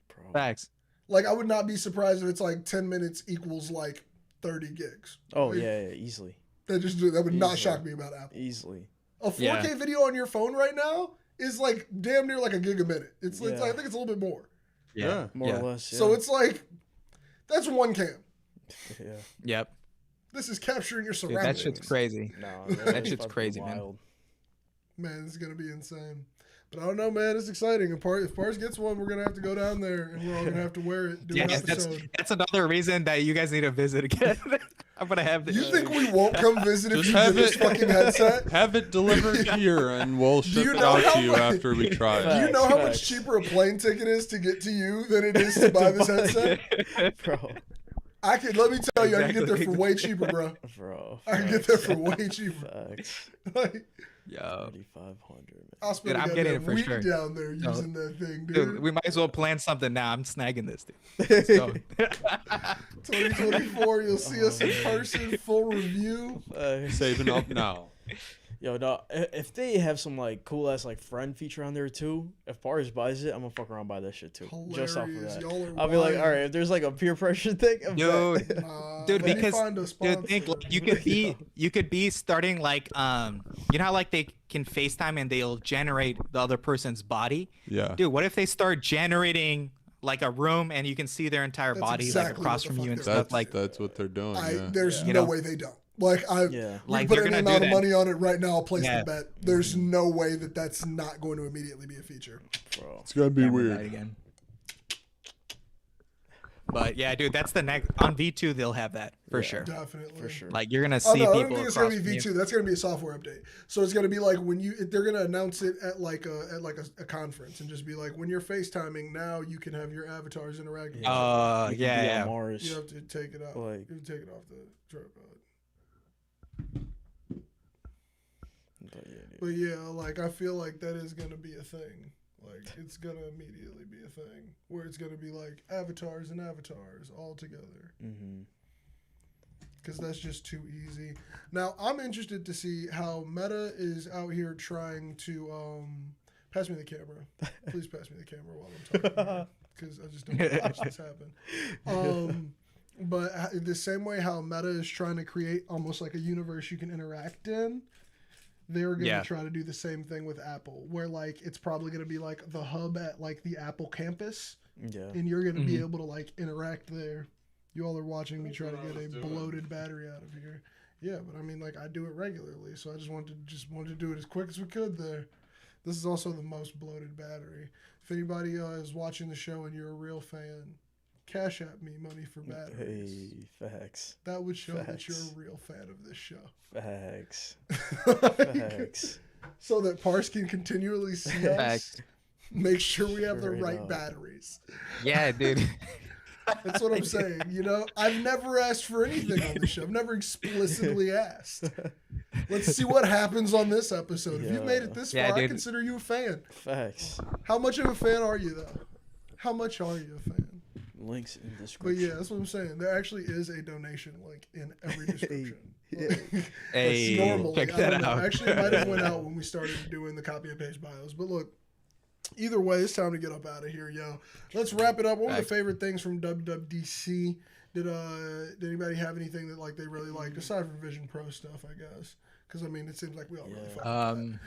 Bro. Facts. Like, I would not be surprised if it's like 10 minutes equals like 30 gigs. Oh, like, yeah, easily. That would not shock me about Apple. Easily. A 4K video on your phone right now is like damn near like a gig a minute. It's like, I think it's a little bit more. Yeah. More or less. Yeah. So it's like, that's one cam. Yeah. Yep. This is capturing your Dude, surroundings. that shit's crazy. No, that shit's crazy, wild. Man, this is gonna be insane. But I don't know, man. It's exciting. If Pars gets one, we're gonna have to go down there, and we're all gonna have to wear it. Do an episode. That's another reason that you guys need to visit again. I'm gonna have this. You think we won't come visit if you get this fucking headset? Have it delivered here, and we'll ship it out to you after we try it. Do you know how much cheaper a plane ticket is to get to you than it is to buy this headset? Bro. Let me tell you, I can get there for way cheaper, bro. Bro. I can get there for way cheaper. Facts. Like, Yo. 3,500. I'll spend I'm getting it for week sure. down there using that thing, dude. Dude, we might as well plan something now. I'm snagging this, dude. Let's go. 2024, you'll see us in person, full review. Saving up now. Yo, no, if they have some like cool ass like friend feature on there too, if Pars buys it, I'm gonna fuck around and buy that shit too. Hilarious. Just off of that. I'll be like, all right, if there's like a peer pressure thing, Dude, because dude, think like, you could be starting like you know how like they can FaceTime and they'll generate the other person's body. Yeah. Dude, what if they start generating like a room and you can see their entire body like across from you and stuff like that's what they're doing. There's no way they don't. Like like put you're an gonna amount do of that. money on it right now. I'll place the bet. There's no way that's not going to immediately be a feature. Bro. It's gonna be weird. Again. But yeah, dude, that's the next on V2. They'll have that for sure. Definitely, for sure. Like you're gonna see people. I don't think it's gonna be across V2. That's gonna be a software update. So it's gonna be like when they're gonna announce it at like a conference and just be like, when you're FaceTiming now, you can have your avatars interact. With yeah. Mars. You have to take it out. Like, you have to take it off the tripod. But yeah, like I feel like that is gonna be a thing. Like it's gonna immediately be a thing where it's gonna be like avatars and avatars all together. Because that's just too easy. Now I'm interested to see how Meta is out here trying to pass me the camera. Please pass me the camera while I'm talking. Because I just don't want to watch this happen. But the same way how Meta is trying to create almost like a universe you can interact in, they're going to try to do the same thing with Apple, where like it's probably going to be like the hub at like the Apple campus, and you're going to be able to like interact there. You all are watching me try to get a bloated battery out of here. Yeah, but I mean, like I do it regularly, so I just wanted to do it as quick as we could there. This is also the most bloated battery. If anybody is watching the show and you're a real fan, Cash App me money for batteries. Hey, facts. That would show that you're a real fan of this show. Facts. Facts. So that Pars can continually see us. Make sure we have the right batteries. Yeah, dude. That's what I'm saying. You know, I've never asked for anything on the show. I've never explicitly asked. Let's see what happens on this episode. If you've made it this far, I consider you a fan. Facts. How much of a fan are you, though? How much are you a fan? Links in the description. But yeah, that's what I'm saying. There actually is a donation link in every description. Hey, normally, check that out. Actually, it might have went out when we started doing the copy and paste bios. But look, either way, it's time to get up out of here, yo. Let's wrap it up. What were the favorite things from WWDC? Did anybody have anything that like they really liked aside from Vision Pro stuff? I guess because I mean it seems like we all really fucking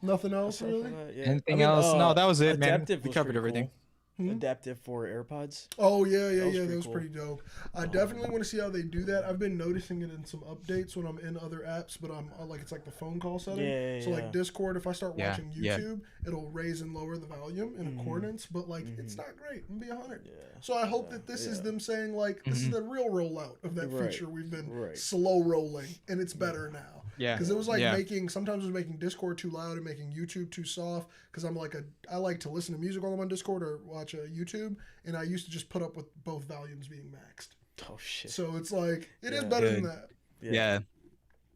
Nothing else really. Anything else? No, that was it, man. We covered everything. Cool. Adaptive for AirPods. Oh yeah. That was pretty dope. I definitely want to see how they do that. I've been noticing it in some updates when I'm in other apps, but I'm like it's like the phone call setting. So like Discord, if I start watching YouTube, it'll raise and lower the volume in accordance. But like it's not great. I'm gonna be 100. So I hope that this is them saying like this is the real rollout of that feature we've been slow rolling, and it's better now. Yeah. Because it was like sometimes it was making Discord too loud and making YouTube too soft. Because I like to listen to music while I'm on Discord or watch YouTube, and I used to just put up with both volumes being maxed. Oh shit. So it's like it is better than that. Yeah.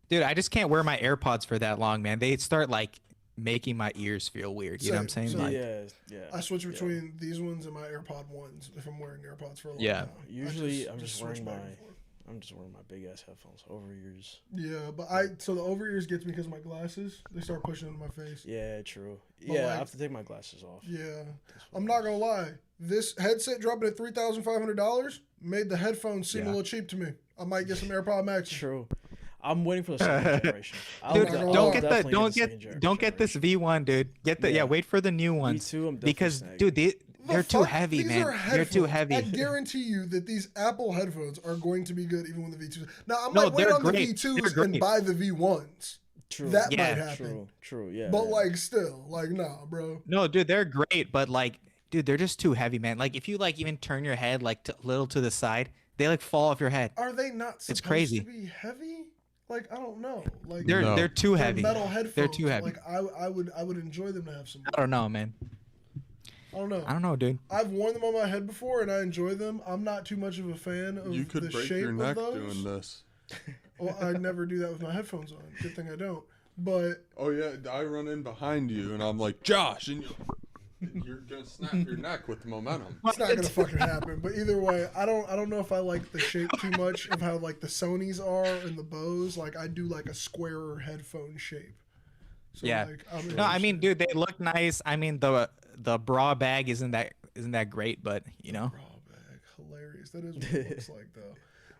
Dude, I just can't wear my AirPods for that long, man. They start like making my ears feel weird. You know what I'm saying? Same. Like, yeah. I switch between these ones and my AirPod ones if I'm wearing AirPods for a long time. Usually I'm just wearing my big ass headphones, over ears. Yeah, but so the over ears gets me because of my glasses. They start pushing into my face. Yeah, true. But I have to take my glasses off. Yeah, I'm not gonna lie. This headset dropping at $3,500 made the headphones seem a little cheap to me. I might get some AirPod Max. True. I'm waiting for the second generation. Dude, don't get this V1, dude. Get the wait for the new ones. V2, I'm because dude, they're too heavy, man. They're too heavy. I guarantee you that these Apple headphones are going to be good even when the V2s. Now I might wait on the V2s and buy the V1s. True. That might happen. True. Yeah. But like still, like nah, bro. No, dude, they're great, but like, dude, they're just too heavy, man. Like if you like even turn your head like a little to the side, they like fall off your head. Are they not supposed it's crazy. to be heavy? Like I don't know. Like they're too heavy. Metal headphones. They're too heavy. Like I would enjoy them to have some. I don't know, man. I don't know, dude. I've worn them on my head before, and I enjoy them. I'm not too much of a fan of you could the break shape your neck of those. doing this. Well, I never do that with my headphones on. Good thing I don't. But oh yeah, I run in behind you, and I'm like, Josh, and you're gonna snap your neck with the momentum. It's not gonna fucking happen. But either way, I don't know if I like the shape too much of how like the Sonys are and the Bose. Like I do like a squarer headphone shape. So, yeah. Like, no, I mean, dude, they look nice. I mean, the bra bag isn't that great, but you know. Bra bag, hilarious. That is what it looks like though.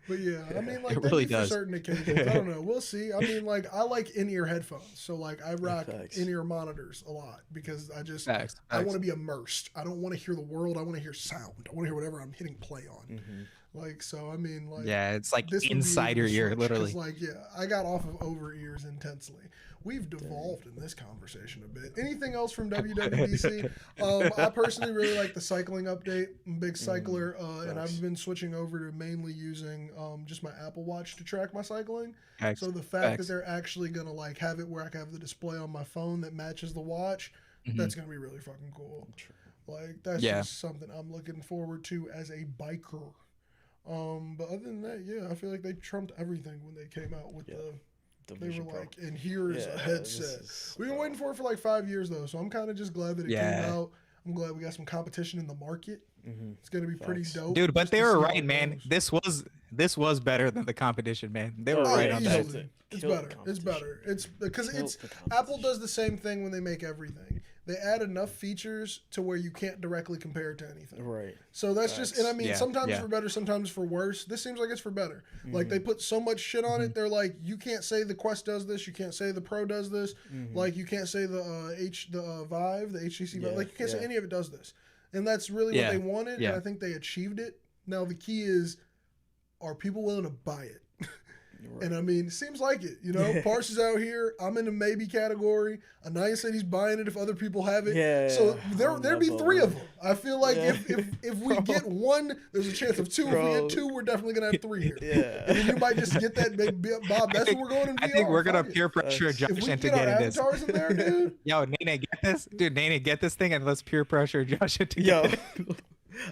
But yeah, I mean, like it really does. For certain occasions. I don't know. We'll see. I mean, like I like in-ear headphones, so like I rock in-ear monitors a lot because I want to be immersed. I don't want to hear the world. I want to hear sound. I want to hear whatever I'm hitting play on. Like so, I mean, like it's like inside your ear, literally. Like I got off of over ears intensely. We've devolved in this conversation a bit. Anything else from WWDC? I personally really like the cycling update. I'm a big cycler, and I've been switching over to mainly using just my Apple Watch to track my cycling. So the fact that they're actually gonna like have it where I can have the display on my phone that matches the watch, that's gonna be really fucking cool. Like that's just something I'm looking forward to as a biker. But other than that, I feel like they trumped everything when they came out with they were like, and here's a headset. We've been waiting for it for like 5 years though, so I'm kind of just glad that it came out. I'm glad we got some competition in the market. It's gonna be pretty dope, dude. But they were right, man. This was better than the competition, man. They were right on that. It's better. It's better. It's because Apple does the same thing when they make everything. They add enough features to where you can't directly compare it to anything. Right. So that's just, and I mean, sometimes for better, sometimes for worse. This seems like it's for better. Like they put so much shit on it. They're like, you can't say the Quest does this. You can't say the Pro does this. Like you can't say the Vive, the HTC Vive. Like you can't say any of it does this. And that's really what they wanted. And I think they achieved it. Now the key is, are people willing to buy it? Right. And I mean, it seems like it, you know. Parse is out here. I'm in the maybe category. Ananya said he's buying it if other people have it. So there'd be 3 of them. I feel like if we get 1, there's a chance of 2. If we get 2, we're definitely gonna have 3 here. And then you might just get that big Bob. That's what we're going in VR. I think we're gonna peer pressure Josh into getting this. Avatars in there, dude. Yo, Nene, get this, dude. Nene, get this thing and let's peer pressure Josh into getting it.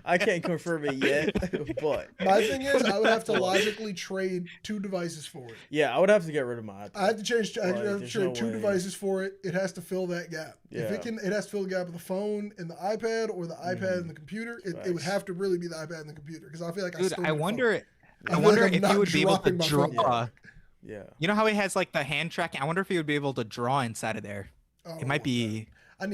I can't confirm it yet, but my thing is, I would have to logically trade 2 devices for it. Yeah, I would have to get rid of my iPad. I have to change. I have to trade 2 devices for it. It has to fill that gap. If it has to fill the gap of the phone and the iPad, or the iPad and the computer. It would have to really be the iPad and the computer, because I feel like I wonder if you would be able to draw. Yeah. You know how he has like the hand tracking? I wonder if he would be able to draw inside of there. It might be.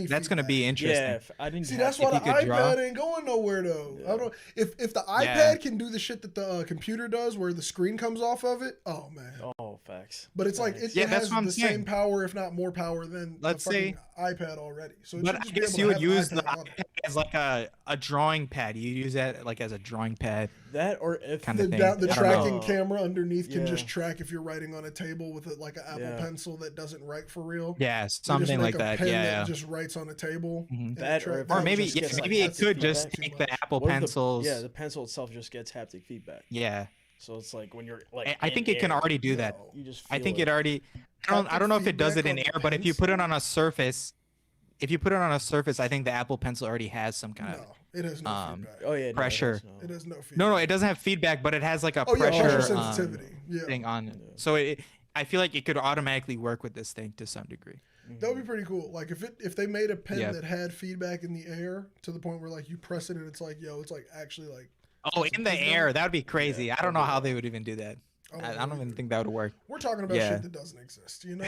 That's going to be interesting. Yeah, I didn't see. That's why the iPad ain't going nowhere though. I don't. If the iPad can do the shit that the computer does, where the screen comes off of it, oh man. Oh, facts. But it's like it has the same power, if not more power, than the fucking iPad already. So, but I guess you would use the iPad as like a drawing pad. You use that like as a drawing pad. That, or if the tracking camera underneath can just track if you're writing on a table with like an Apple Pencil that doesn't write for real. Yeah, something like that. That just writes on a table. That, or maybe it could just take the Apple Pencils. The pencil itself just gets haptic feedback. Yeah. So it's like when you're like, I think it can already do that. I think it already. I don't know if it does it in air, but if you put it on a surface, I think the Apple Pencil already has some kind of. It has no feedback. Oh yeah, pressure. It has no feedback. No, it doesn't have feedback, but it has like a pressure sensitivity thing on it. So I feel like it could automatically work with this thing to some degree. That would be pretty cool. Like if they made a pen that had feedback in the air to the point where like you press it and it's like, yo, it's like actually like. Oh, in the air. That would be crazy. Yeah, I don't know how they would even do that. I don't even think that would work. We're talking about shit that doesn't exist, you know?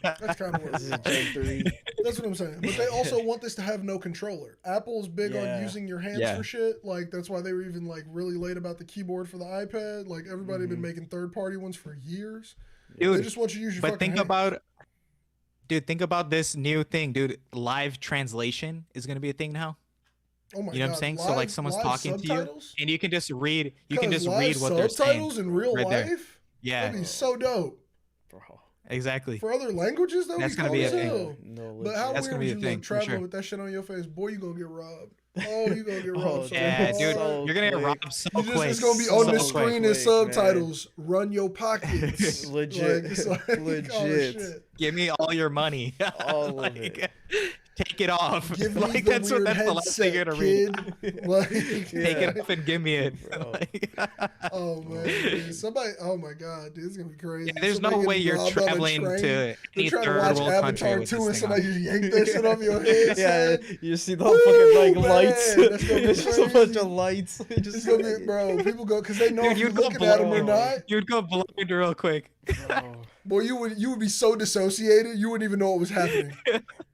That's kind of what it is. Gen 3. That's what I'm saying. But they also want this to have no controller. Apple's big on using your hands for shit. Like, that's why they were even, like, really late about the keyboard for the iPad. Like, everybody been making third-party ones for years. Dude, they just want you to use your fucking hands. Think about this new thing, dude. Live translation is going to be a thing now. Oh my you know what I'm saying? So like someone's talking to you, and you can just read. You can just read what they're saying. Subtitles in real life. There. Yeah, that'd be so dope. Exactly. For other languages, though, that's gonna be a thing. But how weird would you look traveling with that shit on your face? Boy, you gonna get robbed. Oh, you gonna get robbed. Yeah, dude, you're gonna get robbed so quick. It's gonna be on the screen in subtitles. Man. Run your pockets. Legit. Legit. Oh, give me all your money. All of it. Take it off. Give me like, that's the last thing you're gonna read. Take it off and give me it. Oh man, somebody! Oh my god, dude, this is gonna be crazy. Yeah, there's no way you're traveling to any third world country. Too, and somebody just yank that shit off your head. Yeah, you see the whole fucking like lights. That's gonna be just a bunch of lights. It's gonna be, bro. People go because they know if you're looking at them or not. You'd go blind real quick. Boy, you would be so dissociated, you wouldn't even know what was happening.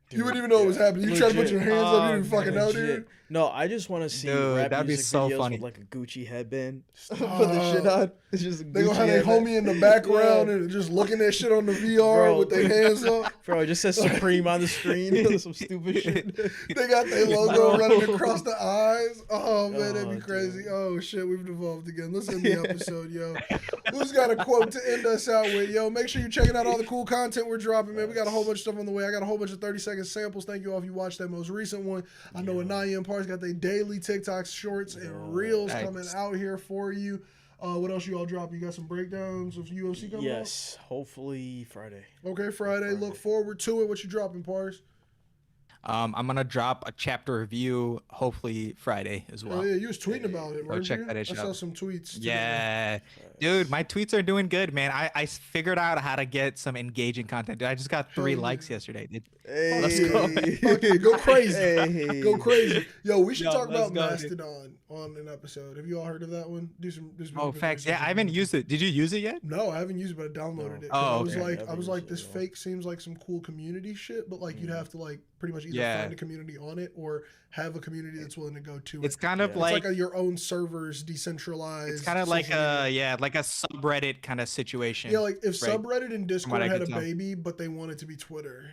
Dude, you wouldn't even know what was happening. You try to put your hands up, you didn't even fucking know, dude. No, I just want to see rap that'd music be so videos funny. with like a Gucci headband. Put the shit on. It's just a Gucci they gonna have their homie in the background and just looking at shit on the VR with their hands up. Bro, it just says Supreme on the screen. Some stupid shit. They got their logo running across the eyes. Oh man, that'd be crazy. Dude. Oh shit, we've devolved again. Let's end the episode, yo. Who's got a quote to end us out with, yo? Make sure you're checking out all the cool content we're dropping, man. We got a whole bunch of stuff on the way. I got a whole bunch of 30-second samples. Thank you all if you watched that most recent one. I know Ananya and Parks got their daily TikToks, shorts, and reels coming out here for you. What else you all dropping? You got some breakdowns of UFC coming out? Yes, hopefully Friday. Okay, Friday. Look forward to it. What you dropping, Parks? I'm gonna drop a chapter review hopefully Friday as well. Oh yeah, you was tweeting about it. Go check that out. I saw some tweets. Yeah, dude, my tweets are doing good, man. I figured out how to get some engaging content. Dude, I just got 3 likes yesterday, dude. Hey. Let's go. Okay, go crazy. Hey. Go crazy. Yo, we should talk about Mastodon on an episode. Have you all heard of that one? Do some facts. Yeah, I haven't used it. Did you use it yet? No, I haven't used it, but I downloaded it. Oh, I was like, this fake seems like some cool community shit, but like you'd have to like pretty much either find a community on it or have a community that's willing to go to it. It's kind of like your own servers, decentralized. It's kind of like a subreddit kind of situation. Yeah, like if subreddit and Discord had a baby, but they want it to be Twitter.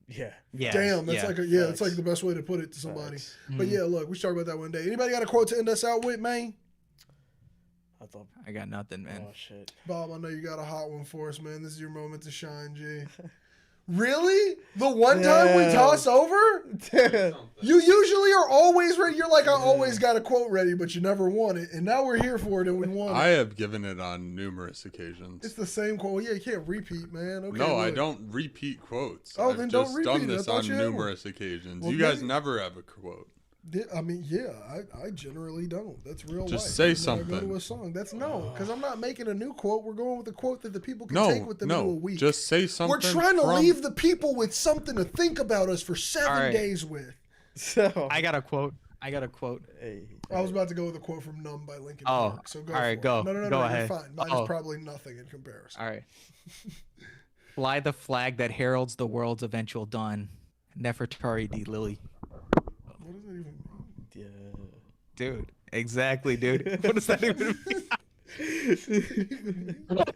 Yeah. Damn, that's it's like the best way to put it to somebody. But yeah, look, we should talk about that one day. Anybody got a quote to end us out with, man? I got nothing, man. Oh shit. Bob, I know you got a hot one for us, man. This is your moment to shine, G. Really? The one time we toss over? You usually are always ready. You're like, I always got a quote ready, but you never want it. And now we're here for it and we want it. I have given it on numerous occasions. It's the same quote. Yeah, you can't repeat, man. Okay, no, I don't repeat quotes. Oh, then don't repeat it. I've just done this on numerous occasions. Well, you guys never have a quote. I mean, yeah, I generally don't. That's real life. Just say something. I go to a song. That's because I'm not making a new quote. We're going with a quote that the people can take with them into a week. Just say something. We're trying to leave the people with something to think about us for 7 days with. So I got a quote. Hey, I was about to go with a quote from Numb by Linkin Park. So go. All right, go. No, go ahead. You're fine. Mine is probably nothing in comparison. All right. Fly the flag that heralds the world's eventual dawn. Nefertari D. Lily. What does that even mean? Yeah. Dude, exactly, dude. What does that even mean?